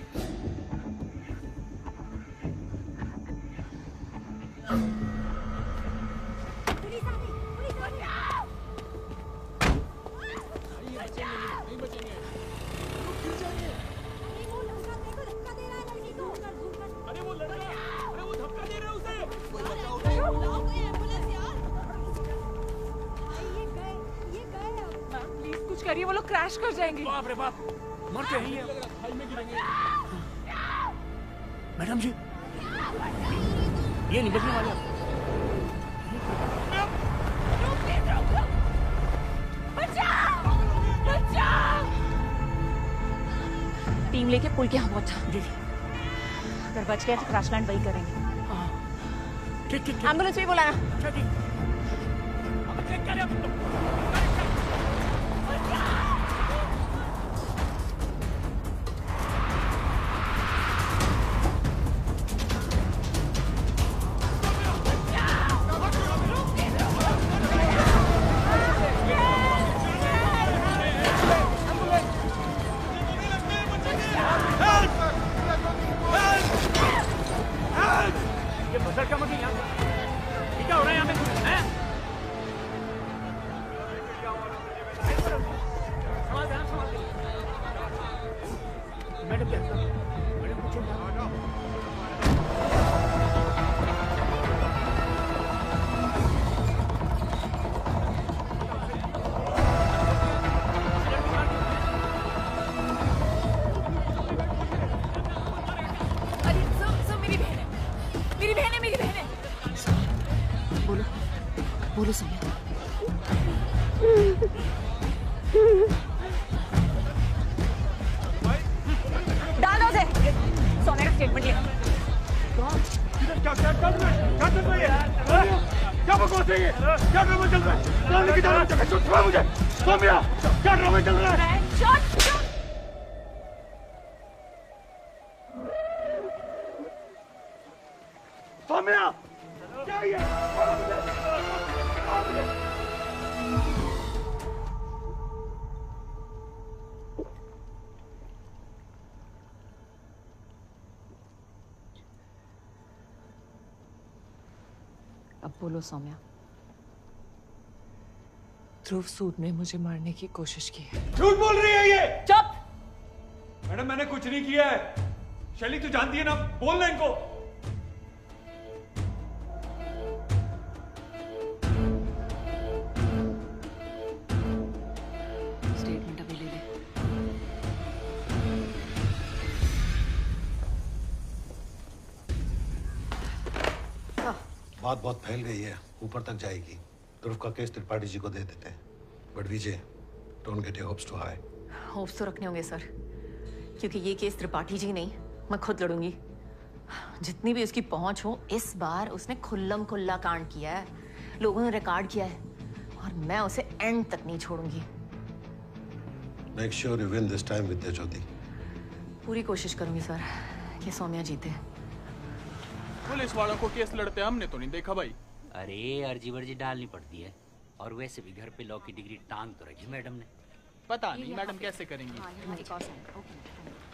कुछ करिए, वो लोग क्रैश कर जाएंगे। बाप रे बाप, मरते ही हैं। मैडम जी, ये नहीं बचने वाले। टीम लेके पुल के यहाँ पहुंचा। अगर बच गए तो क्रैश लैंड वही करेंगे। ठीक ठीक। एम्बुलेंस भी बुलाना। बोलो सौम्या। डालो से। सौम्या का स्टेटमेंट ले। क्या बकवास है ये? क्या बकवास ड्रामा चल रहा है? कौन लेके जा रहा है? छुपा मुझे। सौम्या, क्या ड्रामा चल रहा है? सौम्या, क्या ये? अब बोलो सौम्या। ध्रुव सूद ने मुझे मारने की कोशिश की है। झूठ बोल रही है ये। चुप। मैडम मैंने कुछ नहीं किया है। शैली तू जानती है ना, बोलना इनको। स्टेटमेंट अभी ले ले। बात बहुत फैल गई है, ऊपर तक जाएगी। ध्रुव का केस त्रिपाठी जी को दे देते हैं। But Vijay, don't get your hopes too high. Hopes तो रखने होंगे सर, क्योंकि ये केस त्रिपाठी जी नहीं, मैं खुद लड़ूंगी। जितनी भी उसकी पहुंच हो, इस बार उसने खुल्लम खुल्ला कांड किया है, लोगों ने रिकॉर्ड किया है, और मैं उसे एंड तक नहीं छोड़ूंगी। Make sure you win this time Vidya Jyoti. पूरी कोशिश करूंगी सर कि सौम्या जीते। पुलिस वालों को केस लड़ते हमने तो नहीं देखा भाई। अरे अर्जी वर्जी डालनी पड़ती है, और वैसे भी घर पे लॉ की डिग्री टांग तो रखी मैडम ने। पता नहीं मैडम कैसे करेंगी।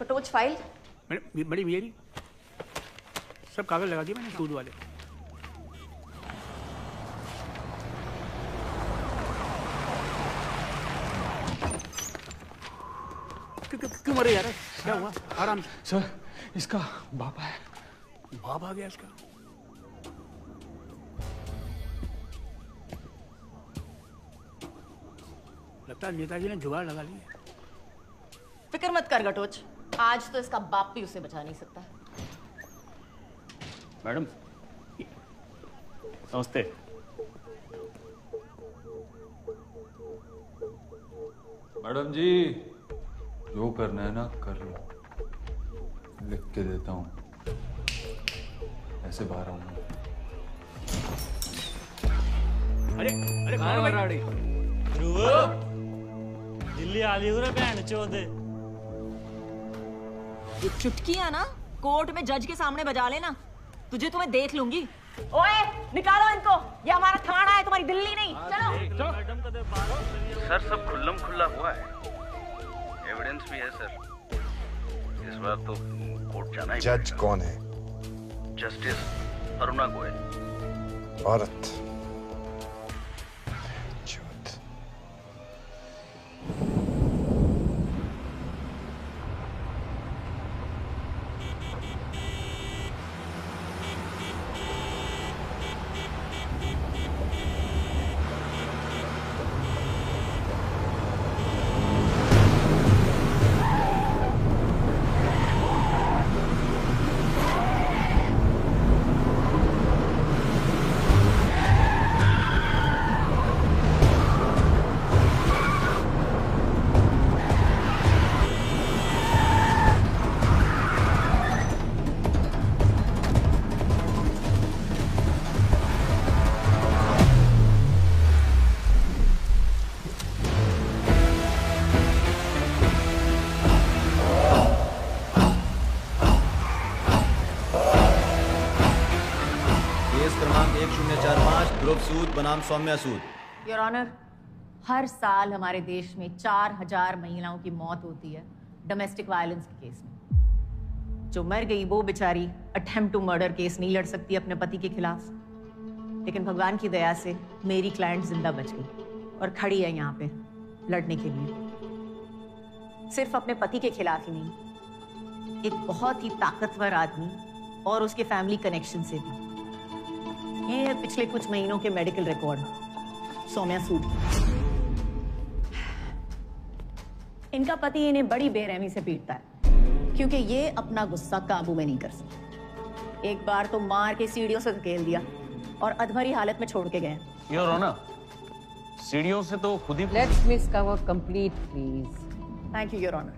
कटोच फाइल। बड़ी मेरी सब कागज लगा दिए मैंने सूद वाले। क्यों मरे यार? क्या हुआ? आराम से। सर, इसका बाप है। बाप आ गया इसका? लगता है नेताजी ने जुगाड़ लगा लिया। फिक्र मत कर गटोच, आज तो इसका बाप भी उसे बचा नहीं सकता। मैडम नमस्ते। मैडम जी, जो करना है ना कर लो, लिख के देता हूँ, ऐसे बाहर आऊंगा। अरे अरे कौन है भाई? ध्रुव, दिल्ली आली हो रे बहन चोदे। ये चुटकी है ना, कोर्ट में जज के सामने बजा लेना, तुझे तो मैं देख लूंगी। ओए, निकालो इनको, ये हमारा थाना है, तुम्हारी दिल्ली नहीं। चलो। सर सब खुल्लम खुल्ला हुआ है, एविडेंस भी है सर। इस बार तो कोर्ट जाना ही। जज कौन है? जस्टिस अरुणा गोयल। औरत। सूद बनाम सौम्या सूद। योर ऑनर, हर साल हमारे देश में 4000 महिलाओं की मौत होती है डोमेस्टिक वायलेंस के केस में। जो मर गई वो बेचारी अटेम्प्ट टू मर्डर केस नहीं लड़ सकती अपने पति के खिलाफ, लेकिन भगवान की दया से मेरी क्लाइंट जिंदा बच गई और खड़ी है यहाँ पे लड़ने के लिए। सिर्फ अपने पति के खिलाफ ही नहीं, एक बहुत ही ताकतवर आदमी और उसके फैमिली कनेक्शन से भी। ये है पिछले कुछ महीनों के मेडिकल रिकॉर्ड सौम्या सूद। इनका पति इन्हें बड़ी बेरहमी से पीटता है क्योंकि ये अपना गुस्सा काबू में नहीं कर सकते। एक बार तो मार के सीढ़ियों से धकेल दिया और अधमरी हालत में छोड़ के गए। योर ऑनर, सीढ़ियों से तो खुद ही। Let's miss cover complete please. Thank you your honour.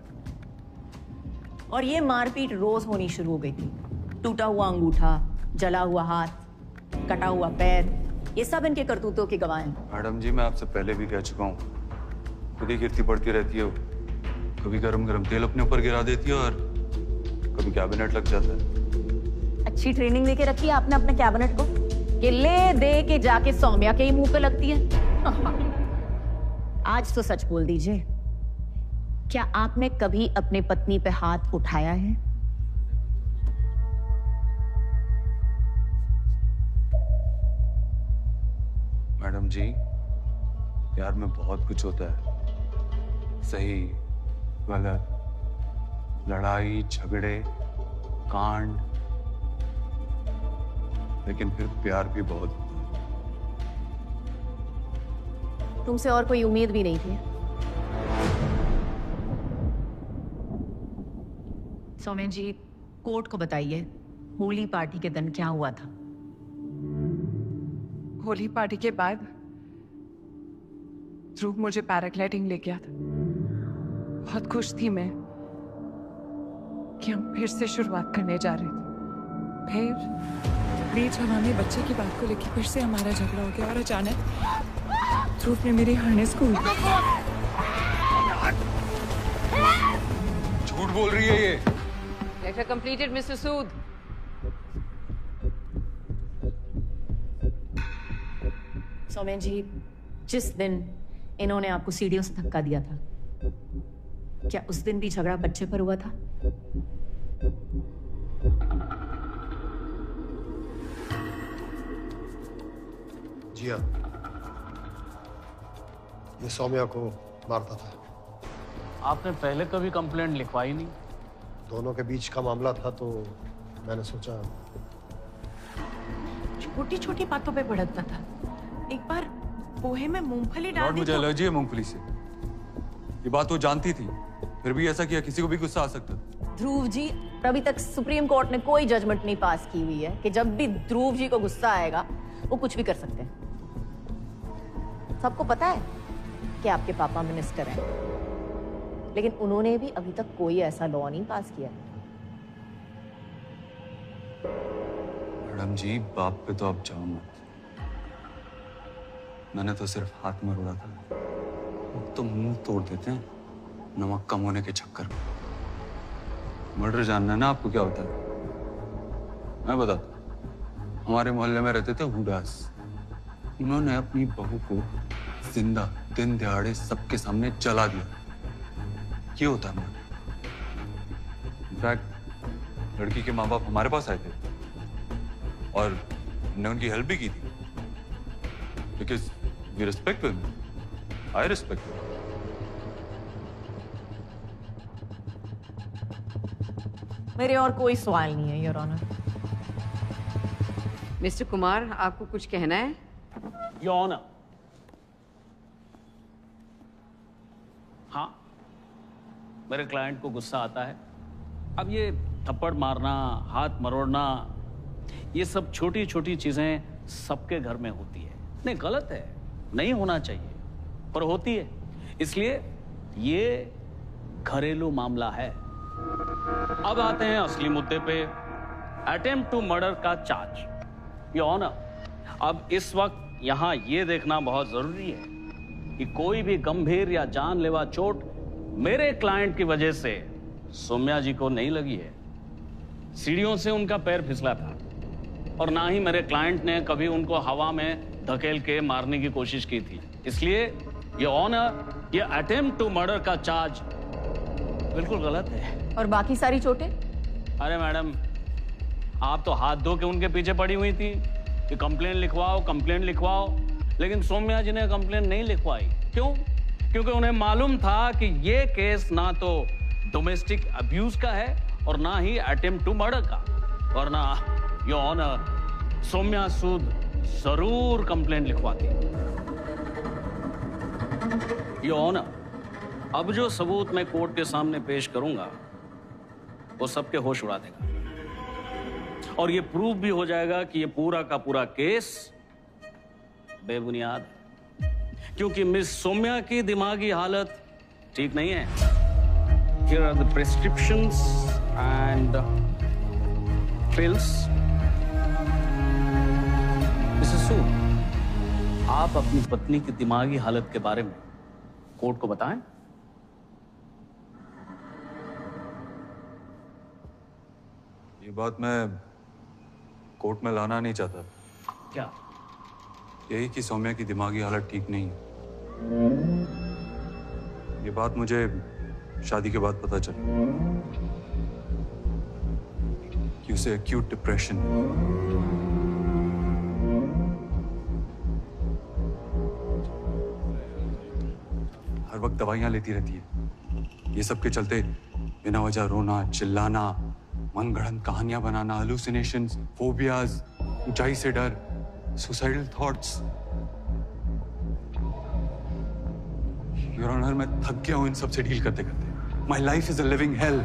और ये मारपीट रोज होनी शुरू हो गई थी। टूटा हुआ अंगूठा, जला हुआ हाथ, कटा हुआ पैर, ये सब इनके करतूतों के गवाह हैं। मैडम जी, मैं आपसे पहले भी कह चुका हूँ, खुद ही गिरती पड़ती रहती है। कभी गरम गरम तेल अपने ऊपर गिरा देती है और कभी कैबिनेट लग जाता है। अच्छी ट्रेनिंग देके रखी है आपने अपने कैबिनेट को कि ले दे के जाके सौम्या के ही मुंह पे लगती है। आज तो सच बोल दीजिए, क्या आपने कभी अपनी पत्नी पे हाथ उठाया है? मैडम जी, प्यार में बहुत कुछ होता है, सही गलत, लड़ाई झगड़े कांड, लेकिन फिर प्यार भी बहुत होता है। तुमसे और कोई उम्मीद भी नहीं थी। सौम्या जी, कोर्ट को बताइए, होली पार्टी के दिन क्या हुआ था? होली पार्टी के बाद ध्रुव मुझे पैराग्लाइडिंग ले गया था। बहुत खुश थी मैं कि हम फिर से शुरुआत करने जा रहे थे। फिर बीच हवा में बच्चे की बात को लेकर फिर से हमारा झगड़ा हो गया और अचानक ध्रुव ने मेरे हार्नेस को झूठ बोल रही है ये। लेक्चर कंप्लीटेड मिस्टर सूद। सौम्या जी, जिस दिन इन्होंने आपको सीढ़ियों से धक्का दिया था, क्या उस दिन भी झगड़ा बच्चे पर हुआ था? जी हाँ, ये सौम्या को मारता था। आपने पहले कभी कंप्लेंट लिखवाई नहीं? दोनों के बीच का मामला था तो मैंने सोचा। छोटी छोटी बातों पे भड़कता था। एक बार पोहे में मूंगफली डाल दी। मुझे एलर्जी है मूंगफली से। ये बात वो जानती थी, फिर भी ऐसा किया। किसी को भी गुस्सा आ सकता। ध्रुव जी, अभी तक सुप्रीम कोर्ट ने कोई जजमेंट नहीं पास की हुई है कि जब भी ध्रुव जी को गुस्सा आएगा वो कुछ भी कर सकते हैं। सबको पता है कि आपके पापा मिनिस्टर हैं, लेकिन उन्होंने भी अभी तक कोई ऐसा लॉ नहीं पास किया। मैडम जी, बाप पे तो आप जाओ मत। मैंने तो सिर्फ हाथ मरोड़ा था। वो तो मुंह तोड़ देते हैं नमक कम होने के चक्कर में। मर्डर जानना है ना आपको क्या होता है? मैं बताता हूं। हमारे मोहल्ले में रहते थे हुडास। उन्होंने अपनी बहू को जिंदा दिन दिहाड़े सबके सामने जला दिया। ये होता है मर्डर। इनफैक्ट लड़की के माँ बाप हमारे पास आए थे और हमने उनकी हेल्प भी की थी। Because we respect them, I respect them. मेरे और कोई सवाल नहीं है, योर ऑनर। मिस्टर कुमार, आपको कुछ कहना है? योर ऑनर, हाँ, मेरे क्लाइंट को गुस्सा आता है। अब ये थप्पड़ मारना, हाथ मरोड़ना, ये सब छोटी छोटी चीजें सबके घर में होती है। नहीं, गलत है, नहीं होना चाहिए, पर होती है। इसलिए ये घरेलू मामला है। अब आते हैं असली मुद्दे पे, अटेम्प्ट टू मर्डर का चार्ज। योर ऑनर, अब इस वक्त यहां ये देखना बहुत जरूरी है कि कोई भी गंभीर या जानलेवा चोट मेरे क्लाइंट की वजह से सौम्या जी को नहीं लगी है। सीढ़ियों से उनका पैर फिसला था और ना ही मेरे क्लाइंट ने कभी उनको हवा में धकेल के मारने की कोशिश की थी। इसलिए ये ऑनर, ये अटेम्प्ट टू मर्डर का चार्ज बिल्कुल गलत है। और बाकी सारी चोटें? अरे मैडम, आप तो हाथ धो के उनके पीछे पड़ी हुई थी कि कंप्लेंट लिखवाओ, कंप्लेंट लिखवाओ, लेकिन सौम्या जी ने कंप्लेंट नहीं लिखवाई। क्यों? क्योंकि उन्हें मालूम था कि ये केस ना तो डोमेस्टिक अब्यूज का है और ना ही अटेम्प्ट टू मर्डर का। वरना योर ऑनर, सौम्या सूद जरूर कंप्लेंट लिखवाती। योर ऑनर, अब जो सबूत मैं कोर्ट के सामने पेश करूंगा वो सबके होश उड़ा देगा और ये प्रूव भी हो जाएगा कि ये पूरा का पूरा केस बेबुनियाद है, क्योंकि मिस सौम्या की दिमागी हालत ठीक नहीं है। Here are the prescriptions and pills. Mrs. Sood, आप अपनी पत्नी की दिमागी हालत के बारे में कोर्ट को बताएं। ये बात मैं कोर्ट में लाना नहीं चाहता। क्या? यही कि सौम्या की दिमागी हालत ठीक नहीं है। ये बात मुझे शादी के बाद पता चली कि उसे एक्यूट डिप्रेशन है। हर वक्त दवाइयां लेती रहती है। ये सब के चलते बिना वजह रोना, चिल्लाना, मनगढ़ंत कहानियां बनाना, हालुसिनेशंस, फोबियाज, ऊंचाई से डर, सुसाइडल थॉट्स। योर ऑनर, मैं थक गया हूं इन सब से डील करते करते। My life is a living hello.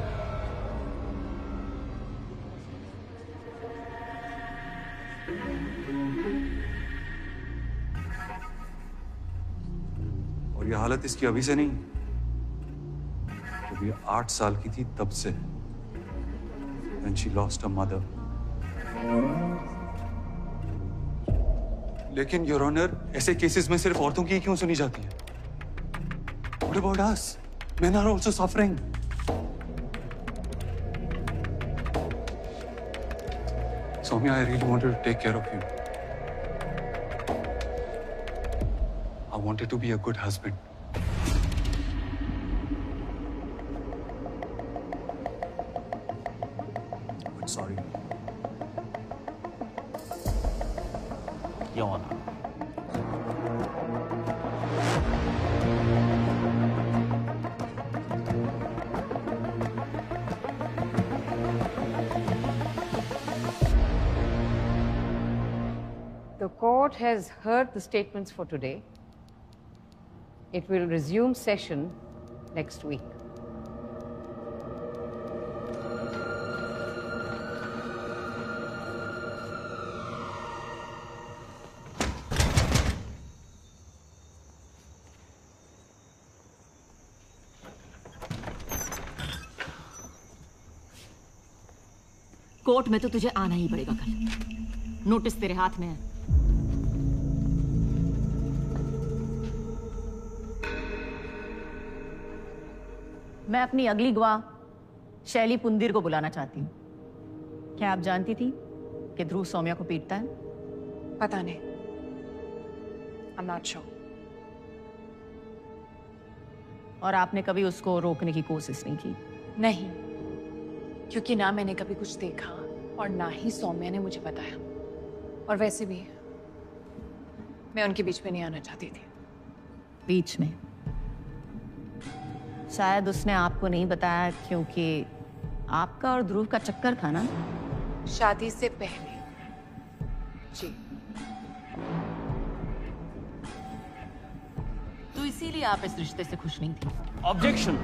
और ये हालत इसकी अभी से नहीं, जब ये 8 साल की थी तब से, when she lost her mother. लेकिन योर ऑनर, ऐसे केसेस में सिर्फ औरतों की क्यों सुनी जाती है? What about us? Men are also suffering. Soumya, I really wanted to take care of you. I wanted to be a good husband. But sorry. Your Honor. The court has heard the statements for today. It will resume session next week. Court में तो तुझे आना ही पड़ेगा कल। नोटिस तेरे हाथ में है। मैं अपनी अगली गवाह शैली पुंदिर को बुलाना चाहती हूँ। क्या आप जानती थी कि ध्रुव सौम्या को पीटता है? पता नहीं। I'm not sure. और आपने कभी उसको रोकने की कोशिश नहीं की? नहीं, क्योंकि ना मैंने कभी कुछ देखा और ना ही सौम्या ने मुझे बताया। और वैसे भी मैं उनके बीच में नहीं आना चाहती थी। बीच में? शायद उसने आपको नहीं बताया क्योंकि आपका और ध्रुव का चक्कर था ना? शादी से पहले। जी। तो इसीलिए आप इस रिश्ते से खुश नहीं थी? ऑब्जेक्शन।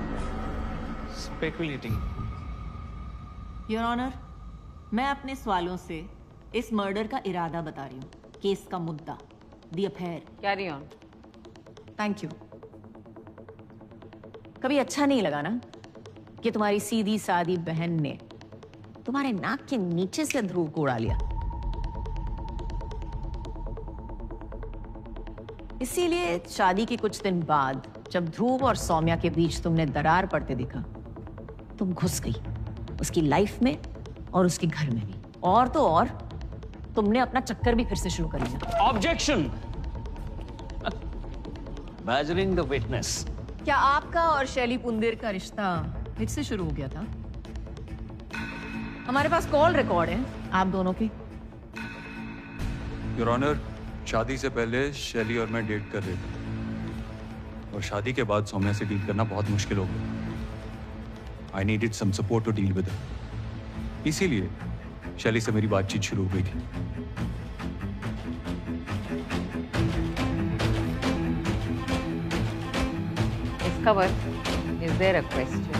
स्पेकुलेटिंग। योर ऑनर, मैं अपने सवालों से इस मर्डर का इरादा बता रही हूँ। केस का मुद्दा, the affair. Carry on. Thank you. कभी अच्छा नहीं लगा ना कि तुम्हारी सीधी सादी बहन ने तुम्हारे नाक के नीचे से ध्रुव को उड़ा लिया? इसीलिए शादी के कुछ दिन बाद जब ध्रुव और सौम्या के बीच तुमने दरार पड़ते देखा, तुम घुस गई उसकी लाइफ में और उसके घर में भी। और तो और तुमने अपना चक्कर भी फिर से शुरू कर लिया। ऑब्जेक्शन। Badgering the witness. क्या आपका और शैली पुंदिर का रिश्ता फिर से शुरू हो गया था? हमारे पास कॉल रिकॉर्ड है आप दोनों के। योर ऑनर, शादी से पहले शैली और मैं डेट कर रहे थे और शादी के बाद सौम्या से डील करना बहुत मुश्किल हो गया। I needed some support to deal with her. इसीलिए शैली से मेरी बातचीत शुरू हो गई थी। Discover, is there a question?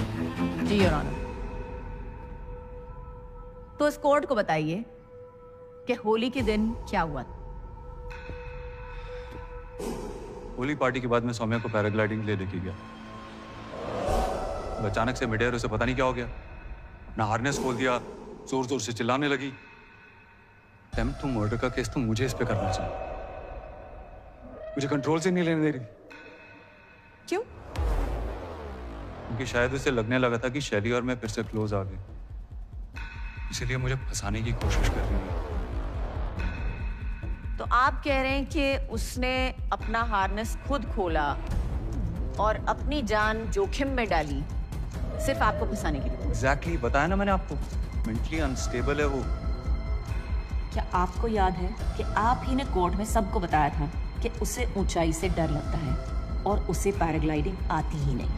जी योर ऑनर। तो इस कोर्ट को बताइए कि होली के दिन क्या हुआ? होली पार्टी के बाद मैं सौम्या को पैराग्लाइडिंग ले लेके गया। अचानक से मिड एयर उसे पता नहीं क्या हो गया, अपना हार्नेस खोल दिया, जोर जोर से चिल्लाने लगी। तुम मर्डर का केस तो मुझे इस पे करना चाहिए। मुझे कंट्रोल से नहीं लेने दे रही। क्यों? क्योंकि शायद उसे लगने लगा था कि शैली और मैं फिर से क्लोज आ गए, इसलिए मुझे फंसाने की कोशिश कर रही है। तो आप कह रहे हैं कि उसने अपना हार्नेस खुद खोला और अपनी जान जोखिम में डाली सिर्फ आपको फंसाने के लिए? एग्जैक्टली, बताया ना मैंने आपको, मेंटली अनस्टेबल है वो। क्या आपको याद है कि आप ही ने कोर्ट में सबको बताया था कि उसे ऊंचाई से डर लगता है और उसे पैराग्लाइडिंग आती ही नहीं?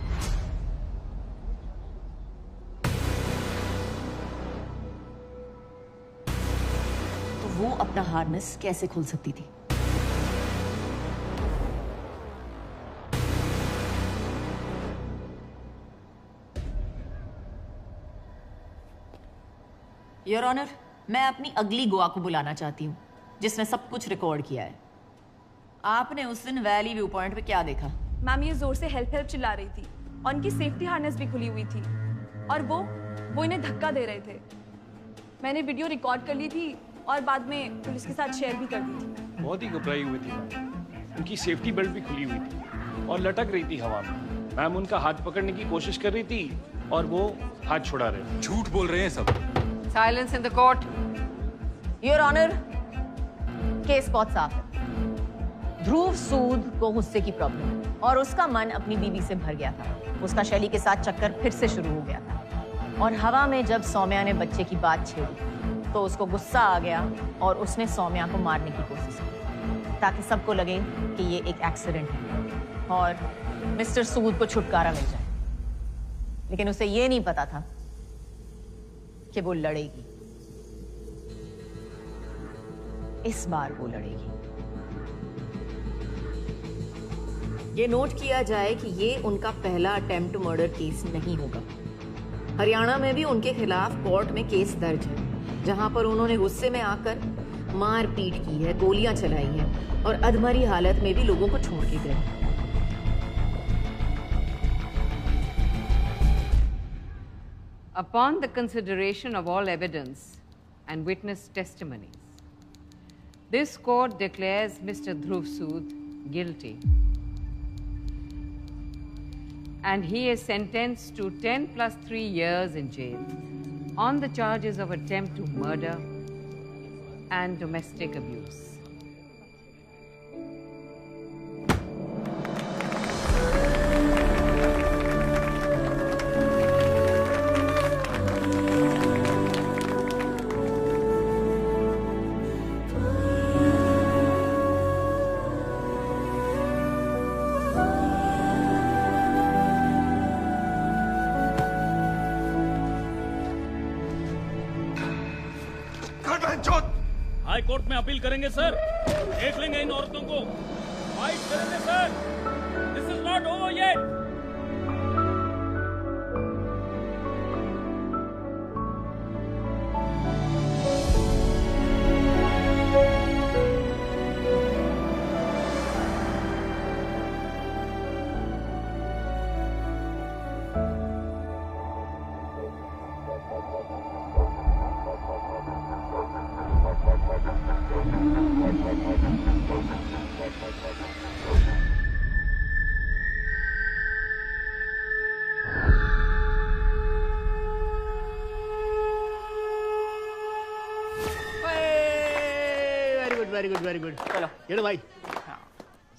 तो वो अपना हार्नेस कैसे खोल सकती थी? योर ऑनर, मैं अपनी अगली गोवा को बुलाना चाहती हूँ जिसने सब कुछ रिकॉर्ड किया है। आपने उस दिन वैली व्यू पॉइंट पे क्या देखा? मैम ये जोर से हेल्प चिल्ला रही थी और उनकी सेफ्टी हार्नेस भी खुली हुई थी और वो इन्हें धक्का दे रहे थे। मैंने वीडियो रिकॉर्ड कर ली थी और बाद में पुलिस के साथ शेयर भी कर दी थी। बहुत ही घबराई हुई थी, उनकी सेफ्टी बेल्ट भी खुली हुई थी और लटक रही थी हवा में। मैम उनका हाथ पकड़ने की कोशिश कर रही थी और वो हाथ छुड़ा रहे। झूठ बोल रहे हैं सब। Silence in the court. Your honour, case बहुत साफ है। ध्रुव सूद को गुस्से की प्रॉब्लम है और उसका मन अपनी बीवी से भर गया था। उसका शैली के साथ चक्कर फिर से शुरू हो गया था और हवा में जब सौम्या ने बच्चे की बात छेड़ी तो उसको गुस्सा आ गया और उसने सौम्या को मारने की कोशिश की ताकि सबको लगे कि ये एक एक्सीडेंट है और मिस्टर सूद को छुटकारा मिल जाए। लेकिन उसे ये नहीं पता था कि वो लड़ेगी। इस बार वो लड़ेगी। ये नोट किया जाए कि ये उनका पहला अटेम्प्ट मर्डर केस नहीं होगा। हरियाणा में भी उनके खिलाफ कोर्ट में केस दर्ज है जहां पर उन्होंने गुस्से में आकर मारपीट की है, गोलियां चलाई हैं और अधमरी हालत में भी लोगों को छोड़ के गए। Upon the consideration of all evidence and witness testimonies, this court declares Mr. Dhruv Sood guilty, and he is sentenced to 10 plus 3 years in jail on the charges of attempt to murder and domestic abuse. High court में अपील करेंगे सर, देख लेंगे इन औरतों को, फाइट करेंगे sir. This is not over yet. Very good very good. चलो ये लो भाई,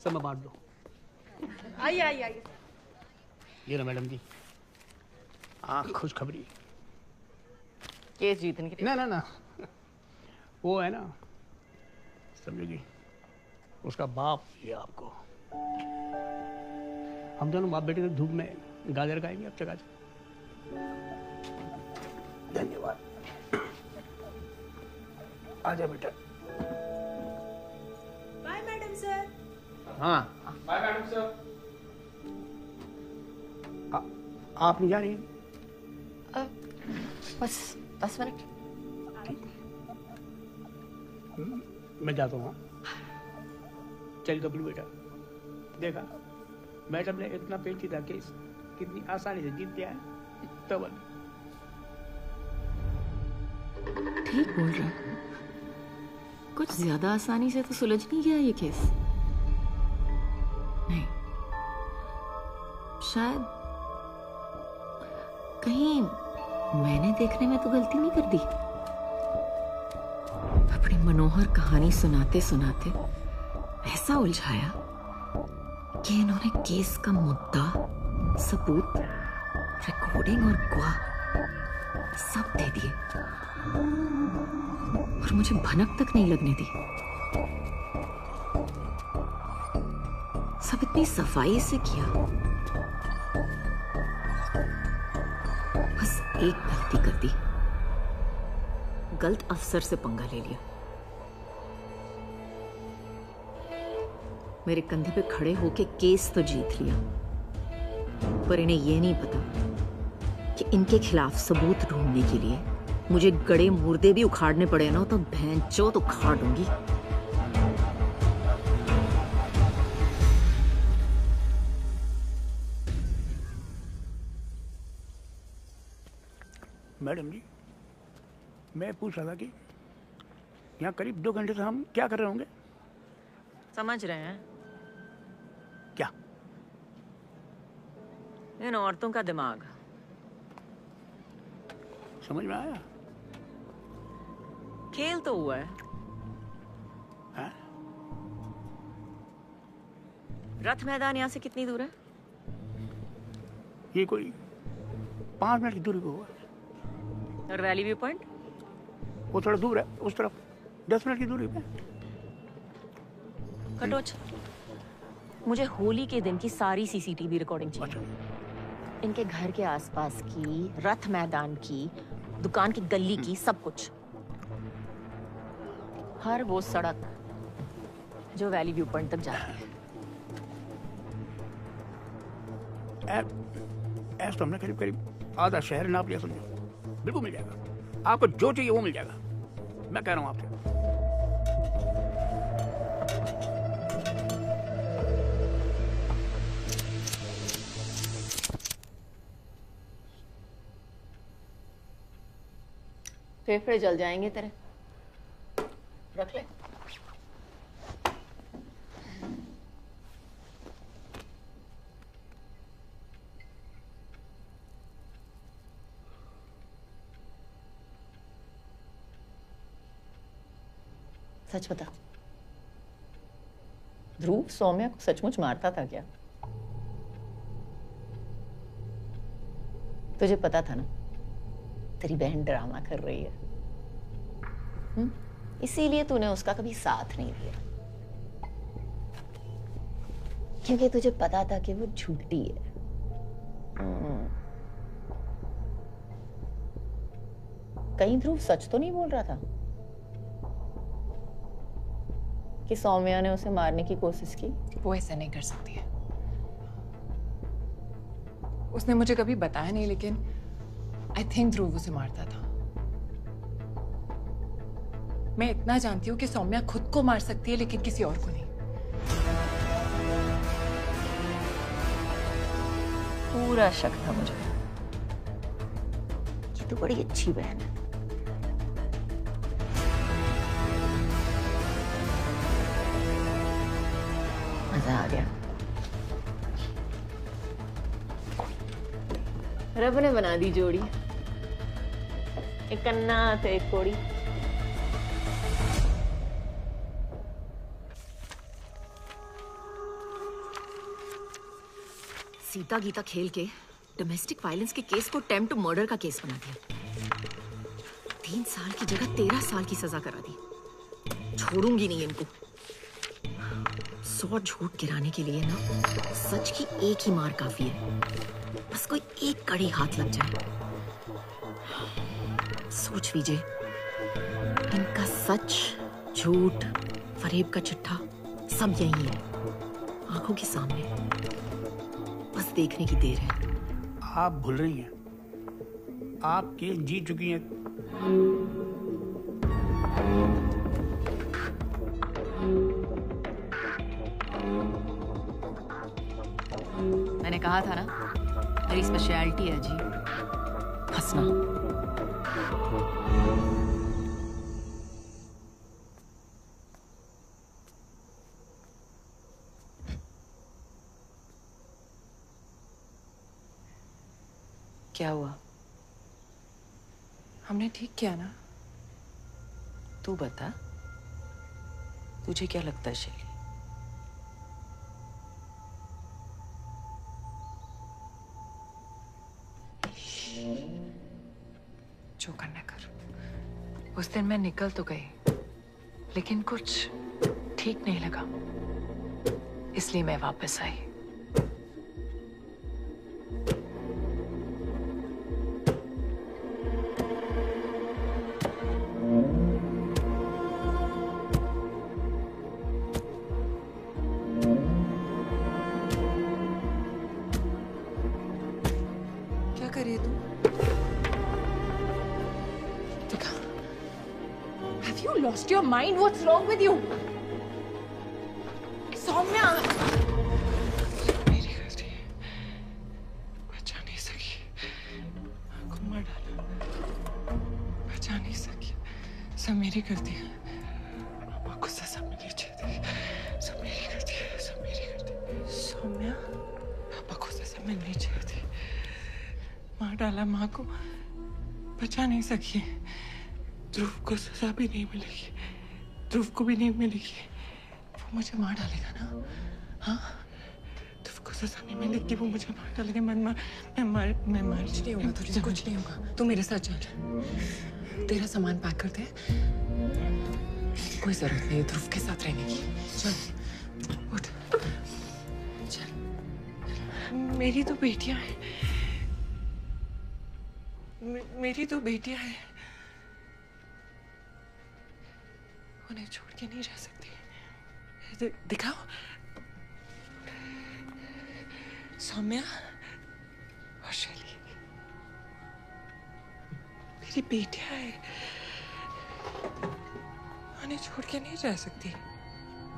सब में बांट दो। आइए आइए आइए। ये लो मैडम जी, खुशखबरी। केस जीतने की? ना ना ना, वो है ना, समझोगी, उसका बाप ये आपको। हम दोनों बाप बेटे धूप में गाजर खाएंगे अब तक। आज धन्यवाद। आजा बेटा। Bye madam sir. हाँ बाय मैडम सर। आप नहीं जा रही? बस 10 मिनट। मैं जाता हूँ। चल कपिल बेटा, देखा मैडम ने इतना पेचीदा केस कितनी आसानी से जीत दिया है। तब ठीक बोल रहा, कुछ ज्यादा आसानी से तो सुलझ नहीं गया ये केस। शायद कहीं मैंने देखने में तो गलती नहीं कर दी। अपनी मनोहर कहानी सुनाते सुनाते ऐसा उलझाया कि इन्होंने केस का मुद्दा, सबूत, रिकॉर्डिंग और गवाह सब दे दिए और मुझे भनक तक नहीं लगने दी। सब इतनी सफाई से किया, बस एक गलती कर दी, गलत अफसर से पंगा ले लिया। मेरे कंधे पे खड़े होके केस तो जीत लिया, पर इन्हें यह नहीं पता कि इनके खिलाफ सबूत ढूंढने के लिए मुझे गड़े मुर्दे भी उखाड़ने पड़े ना तो भैंचोद उखाड़ दूंगी। मैडम जी, मैं पूछ रहा था कि यहाँ करीब 2 घंटे से हम क्या कर रहे होंगे? समझ रहे हैं क्या? इन औरतों का दिमाग। समझ में आया? खेल तो हुआ है। हाँ? रथ मैदान यहाँ से कितनी दूर है? ये कोई 5 मिनट की दूरी पे हुआ। और वैली व्यू पॉइंट? वो थोड़ा दूर है, उस तरफ 10 मिनट की दूरी पे। कटोच, मुझे होली के दिन की सारी सीसीटीवी रिकॉर्डिंग चाहिए। इनके घर के आसपास की, रथ मैदान की, दुकान की गली की, सब कुछ। हर वो सड़क जो वैली व्यू पॉइंट तक जाती है। ऐसा तो हमने करीब करीब आधा शहर नाप लिया, समझो। बिल्कुल मिल जाएगा आपको, जो चाहिए वो मिल जाएगा। मैं कह रहा हूँ आपसे। फेफड़े जल जाएंगे तेरे, रख ले। सच बता, ध्रुव सौम्या को सचमुच मारता था क्या? तुझे पता था ना तेरी बहन ड्रामा कर रही है, इसीलिए तूने उसका कभी साथ नहीं दिया, क्योंकि तुझे पता था कि वो झूठी है। कहीं ध्रुव सच तो नहीं बोल रहा था कि सौम्या ने उसे मारने की कोशिश की? वो ऐसा नहीं कर सकती है। उसने मुझे कभी बताया नहीं, लेकिन आई थिंक ध्रुव उसे मारता था। मैं इतना जानती हूँ कि सौम्या खुद को मार सकती है, लेकिन किसी और को नहीं। पूरा शक था मुझे कि तू बड़ी अच्छी बहन है। मजा आ गया। रब ने बना दी जोड़ी, एक अन्ना तो एक कोड़ी। सीता गीता खेल के डोमेस्टिक वायलेंस के केस को अटेम्प्ट टू मर्डर का केस बना दिया। 3 साल की जगह 13 साल की सजा करा दी। छोड़ूंगी नहीं इनको। 100 झूठ गिराने के लिए ना सच की एक ही मार काफी है, बस कोई एक कड़ी हाथ लग जाए। सोच विजय, इनका सच, झूठ, फरेब का चिट्ठा सब यही है, आंखों के सामने, बस देखने की देर है। आप भूल रही हैं, आप केस जीत चुकी हैं। मैंने कहा था ना, मेरी स्पेशलिटी है जी, हंसना। क्या हुआ? हमने ठीक किया ना? तू बता, तुझे क्या लगता है शैली? जो करना कर। उस दिन मैं निकल तो गई, लेकिन कुछ ठीक नहीं लगा, इसलिए मैं वापस आई। क्या कर रही है तू? देखा, Have you lost your mind? What's wrong with you? Saumya! मेरी गलती है। बचा नहीं सकी। आंखों मार डाला। बचा नहीं सकी। सब मेरी गलती है। मामा को सजा मिलनी चाहिए थी। सब मेरी गलती है। सब मेरी गलती है। सौम्या, पापा को सजा मिलनी चाहिए थी। मार डाला माँ को। बचा नहीं सकी। ध्रुव को सजा भी नहीं मिलेगी। ध्रुव को भी नहीं मिलेगी। वो मुझे मार डालेगा ना? हाँ? ध्रुव को सजा नहीं मिलेगी, वो मुझे मार डालेगा। मैं मार कुछ नहीं होगा तुझे, कुछ नहीं होगा। तू मेरे साथ चल। तेरा सामान पैक कर दे। कोई जरूरत नहीं है ध्रुव के साथ रहने की। चल, उठ। चल। मेरी तो बेटियां हैं। मेरी तो बेटियां हैं। उन्हें छोड़ के नहीं जा सकती। दिखाओ। सौम्या और शैली मेरी बेटियां हैं। उन्हें छोड़ के नहीं जा सकती।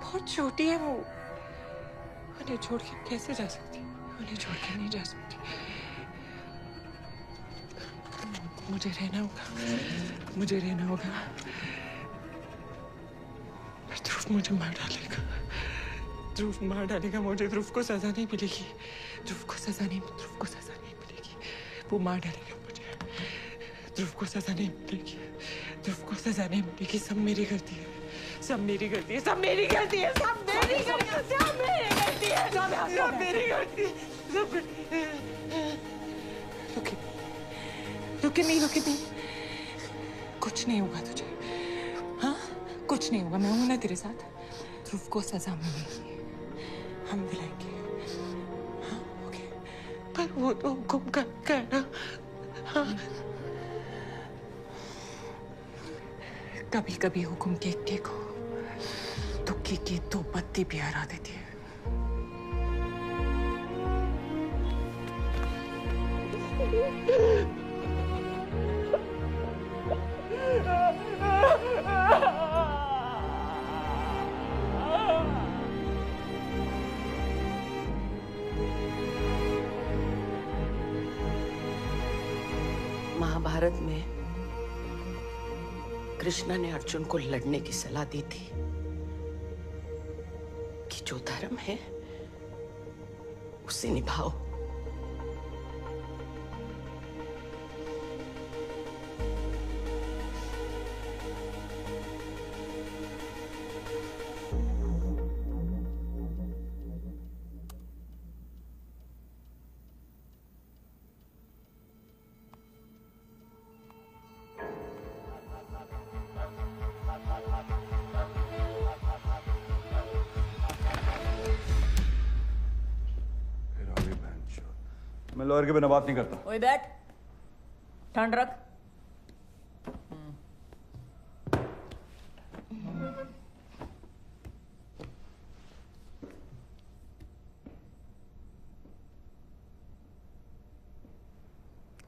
बहुत छोटी है वो। उन्हें छोड़ के कैसे जा सकती? उन्हें छोड़ के नहीं जा सकती। मुझे रहना होगा। मुझे रहना होगा। ध्रुव मुझे मार डालेगा। ध्रुव मार डालेगा मुझे। ध्रुव को सजा नहीं मिलेगी। ध्रुव को सजा नहीं मिलेगी। वो मार डालेगा मुझे। ध्रुव को सजा नहीं मिलेगी। ध्रुव को सजा नहीं मिलेगी। सब मेरी गलती है। सब मेरी गलती है। सब मेरी गलती है। सब मेरी गलती है। सब मेरी गलती है। सब मेरी गलती है। रुके नहीं। कुछ नहीं होगा तुझे। हाँ, कुछ नहीं होगा। मैं हूं ना तेरे साथ। ध्रुव को सजा मिलेगी। हम दिलाएंगे। हाँ, ओके। पर वो तो हुक्म का ना। हाँ। कभी कभी हुक्म के को दुखी की दो पत्ती भी हरा देती है। महाभारत में कृष्ण ने अर्जुन को लड़ने की सलाह दी थी कि जो धर्म है उसे निभाओ। मैं लॉयर के बिना बात नहीं करता। ओए बैठ, ठंड रख।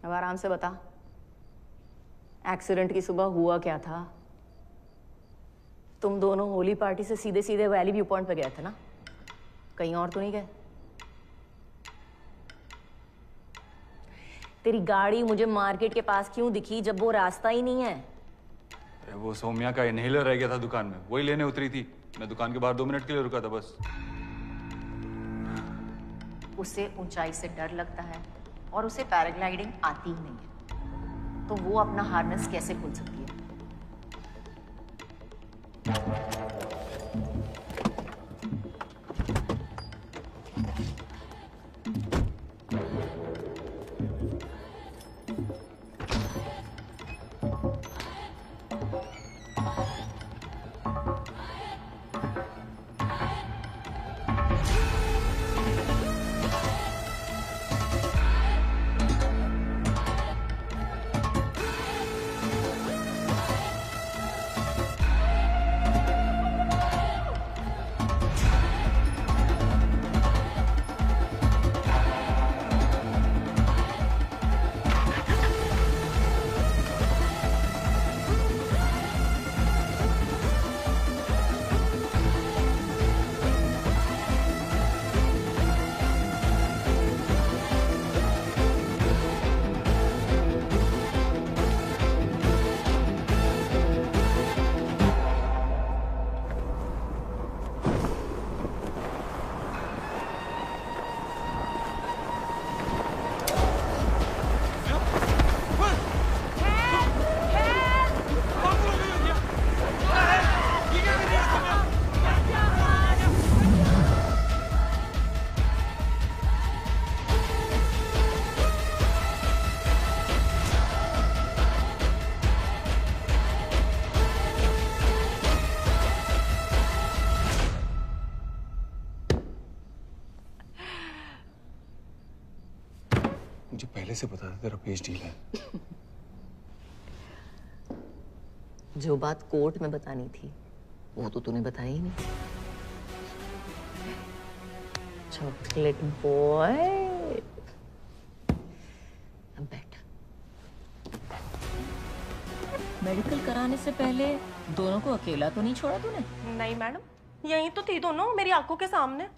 अब आराम से बता, एक्सीडेंट की सुबह हुआ क्या था? तुम दोनों होली पार्टी से सीधे सीधे वैली व्यू पॉइंट पे गए थे ना? कहीं और तो नहीं गए? तेरी गाड़ी मुझे मार्केट के पास क्यों दिखी जब वो रास्ता ही नहीं है? वो सौम्या का इनहेलर रह गया था दुकान में, वही लेने उतरी थी। मैं दुकान के बाहर 2 मिनट के लिए रुका था बस। उसे ऊंचाई से डर लगता है और उसे पैराग्लाइडिंग आती ही नहीं है, तो वो अपना हार्नेस कैसे खोल सकती है? मुझे पहले से पता था तेरा पेज डील है। जो बात कोर्ट में बतानी थी वो तो तूने बताई ही नहीं। चॉकलेट बॉय, बैठ। मेडिकल कराने से पहले दोनों को अकेला तो नहीं छोड़ा तूने? नहीं मैडम, यहीं तो थी दोनों मेरी आंखों के सामने।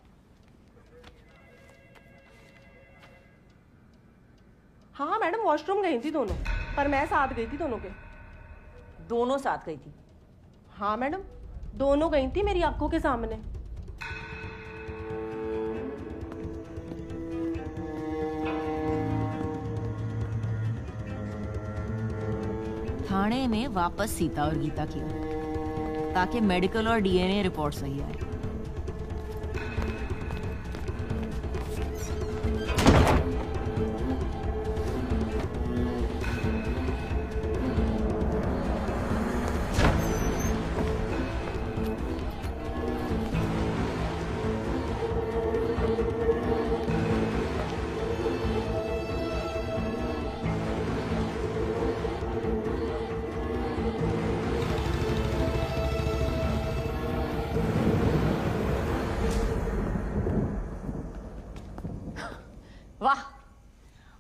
हाँ मैडम, वॉशरूम गई थी दोनों, पर मैं साथ गई थी दोनों के। दोनों साथ गई थी? हाँ मैडम, दोनों गई थी मेरी आंखों के सामने। थाने में वापस सीता और गीता किया ताकि मेडिकल और डीएनए रिपोर्ट सही आए। वाह,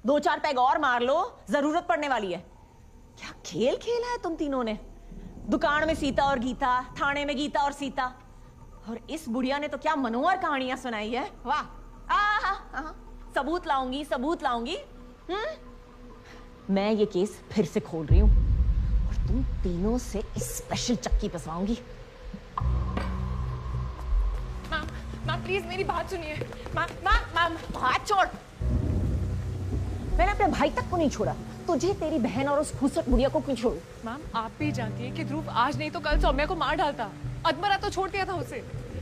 2-4 पैग और मार लो, जरूरत पड़ने वाली है। क्या खेल खेला है तुम तीनों ने? दुकान में सीता और गीता, थाने में गीता और सीता, और इस बुढ़िया ने तो क्या मनोहर कहानियां सुनाई है। वाह, सबूत लाऊंगी, सबूत लाऊंगी। मैं ये केस फिर से खोल रही हूं और तुम तीनों से स्पेशल चक्की पिसवाऊंगी। माँ प्लीज मेरी बात सुनिए। माँ हाथ छोड़। मैंने अपने भाई तक को नहीं छोड़ा, तुझे तेरी बहन और उस खूबसूरत बुढ़िया को क्यों छोड़ू? मैम आप भी जानती हैं कि ध्रुव आज नहीं तो कल सौम्या को मार डालता। अदमरा तो छोड़ दिया था उसे,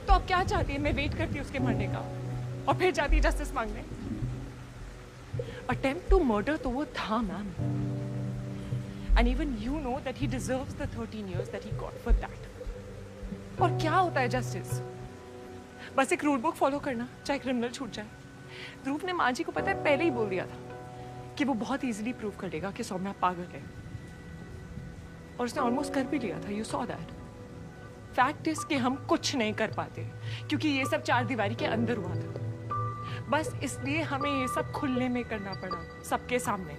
तो अब क्या चाहती है? मैं वेट करती उसके मरने का और फिर जाती जस्टिस मांगने। अटेम्प्ट टू मर्डर तो वो था ma'am, and even you know that he deserves the 13 years that he got for that। और क्या होता है जस्टिस? बस एक रूल बुक फॉलो करना, चाहे क्रिमिनल छूट जाए। ध्रुव ने माँ जी को पता है पहले ही बोल दिया था कि वो बहुत इजीली प्रूव कर देगा कि सौम्या पागल है, और उसने ऑलमोस्ट कर भी लिया था। You saw that. Fact is कि हम कुछ नहीं कर पाते क्योंकि ये सब 4 दीवारी के अंदर हुआ था। बस इसलिए हमें ये सब खुले में करना पड़ा, सबके सामने,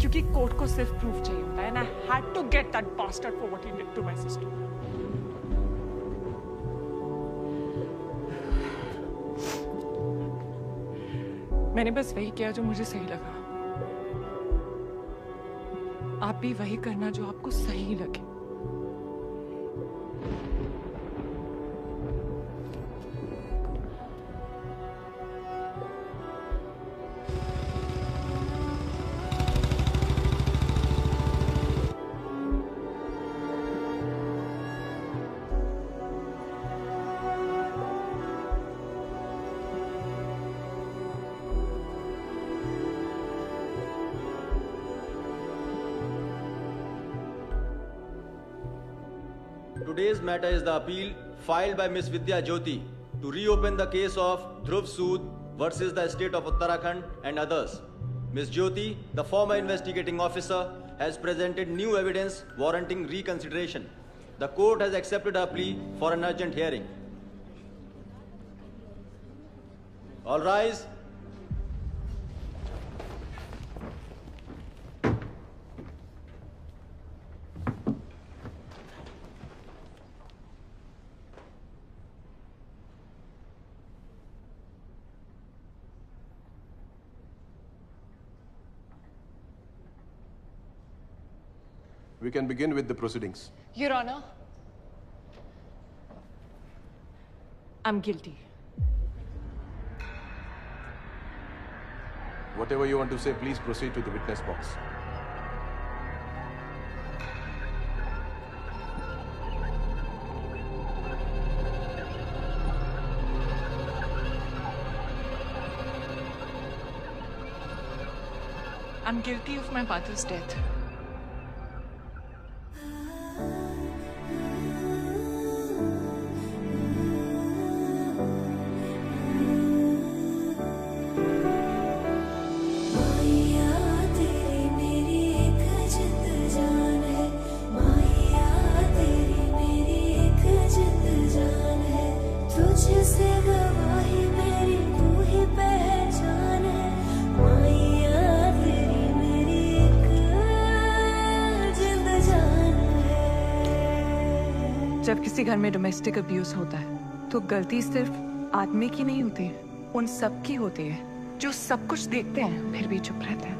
क्योंकि कोर्ट को सिर्फ प्रूफ चाहिए होता है। And I had to get that bastard for what he did to my sister. मैंने बस वही किया जो मुझे सही लगा। आप भी वही करना जो आपको सही लगे। today's matter is the appeal filed by Miss Vidya Jyoti to reopen the case of Dhruv Sood versus the state of Uttarakhand and others. Miss Jyoti, the former investigating officer, has presented new evidence warranting reconsideration. The court has accepted her plea for an urgent hearing. All rise. We can begin with the proceedings. Your Honor, I'm guilty. Whatever you want to say, please proceed to the witness box. I'm guilty of my father's death. जब किसी घर में डोमेस्टिक अब्यूज होता है तो गलती सिर्फ आदमी की नहीं होती है, उन सब की होती है जो सब कुछ देखते हैं फिर भी चुप रहते हैं।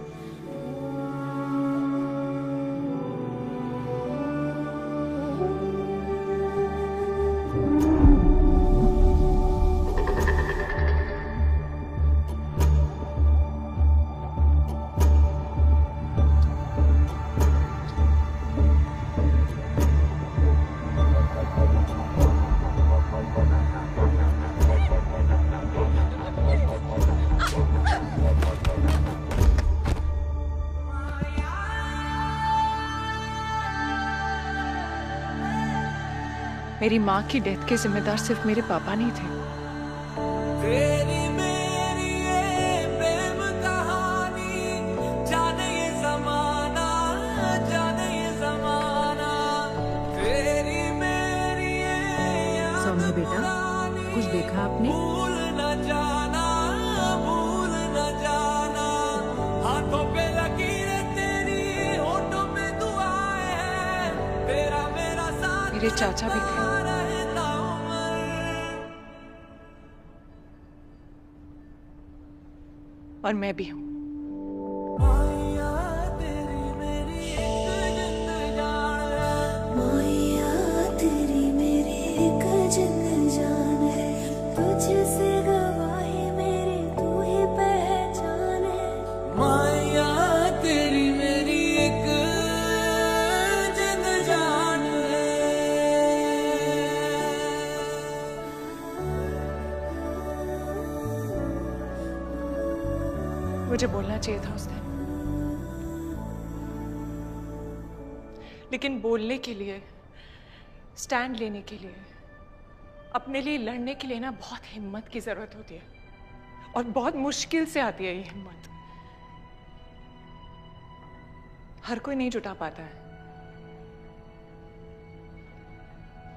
मेरी माँ की डेथ के जिम्मेदार सिर्फ मेरे पापा नहीं थे। तेरी मेरी ये प्रेम कहानी, जाने ये ज़माना, जाने ये ज़माना। तेरी मेरी ये सौम्या बेटा, कुछ देखा आपने? भूल न जाना, भूल न जाना। हाथों पे लकीरें तेरी, होठों पे दुआएं हैं। तेरा मेरा साथ मेरे चाचा भी थे। और मैं भी हूँ। मुझे बोलना चाहिए था उस दिन, लेकिन बोलने के लिए, स्टैंड लेने के लिए, अपने लिए लड़ने के लिए ना बहुत हिम्मत की जरूरत होती है और बहुत मुश्किल से आती है ये हिम्मत। हर कोई नहीं जुटा पाता है।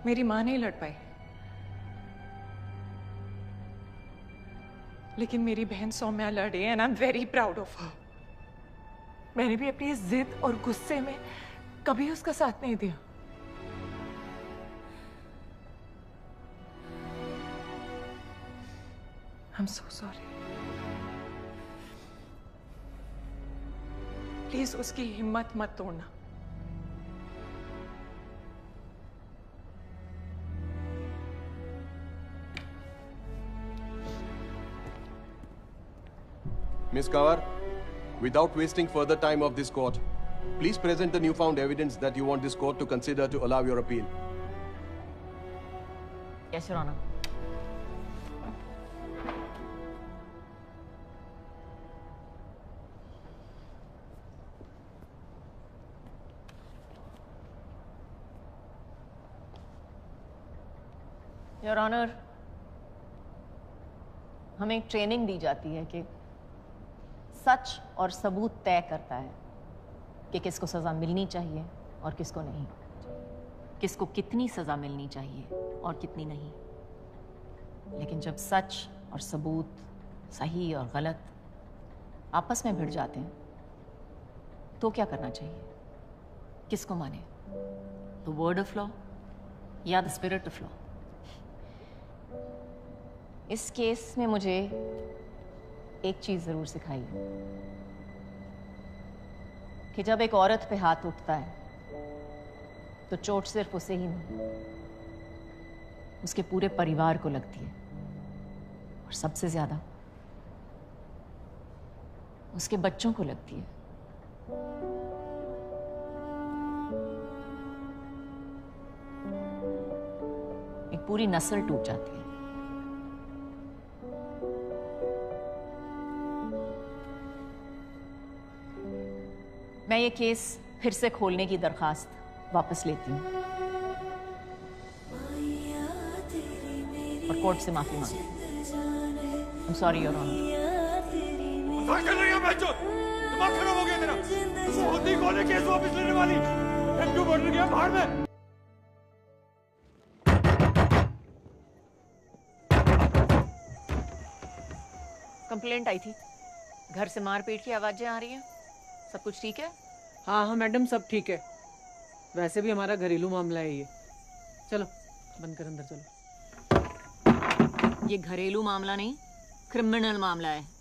मेरी मां नहीं लड़ पाई, लेकिन मेरी बहन सौम्या लड़ी and I am very proud of her. मैंने भी अपनी जिद और गुस्से में कभी उसका साथ नहीं दिया। I'm so sorry. प्लीज उसकी हिम्मत मत तोड़ना। Ms. Kawar, without wasting further time of this court, please present the newfound evidence that you want this court to consider to allow your appeal. Yes, Your Honor. Your honour, हमें एक ट्रेनिंग दी जाती है कि सच और सबूत तय करता है कि किसको सजा मिलनी चाहिए और किसको नहीं, किसको कितनी सजा मिलनी चाहिए और कितनी नहीं। लेकिन जब सच और सबूत, सही और गलत आपस में भिड़ जाते हैं तो क्या करना चाहिए? किसको माने? द वर्ड ऑफ लॉ या द स्पिरिट ऑफ लॉ? इस केस में मुझे एक चीज जरूर सिखाई है कि जब एक औरत पे हाथ उठता है तो चोट सिर्फ उसे ही नहीं, उसके पूरे परिवार को लगती है, और सबसे ज्यादा उसके बच्चों को लगती है। एक पूरी नस्ल टूट जाती है। मैं ये केस फिर से खोलने की दरखास्त वापस लेती हूँ और कोर्ट से माफी मांगती हूँ। I'm sorry, Your Honor. चल रही है बच्चों, दिमाग खराब हो गया तेरा। होती कौन है केस वापस लेने वाली? क्यों बढ़ गया बाहर में? कंप्लेंट आई थी, घर से मारपीट की आवाजें आ रही हैं। सब कुछ ठीक है? हाँ हाँ मैडम, सब ठीक है। वैसे भी हमारा घरेलू मामला है ये। चलो बंद कर, अंदर चलो। ये घरेलू मामला नहीं, क्रिमिनल मामला है।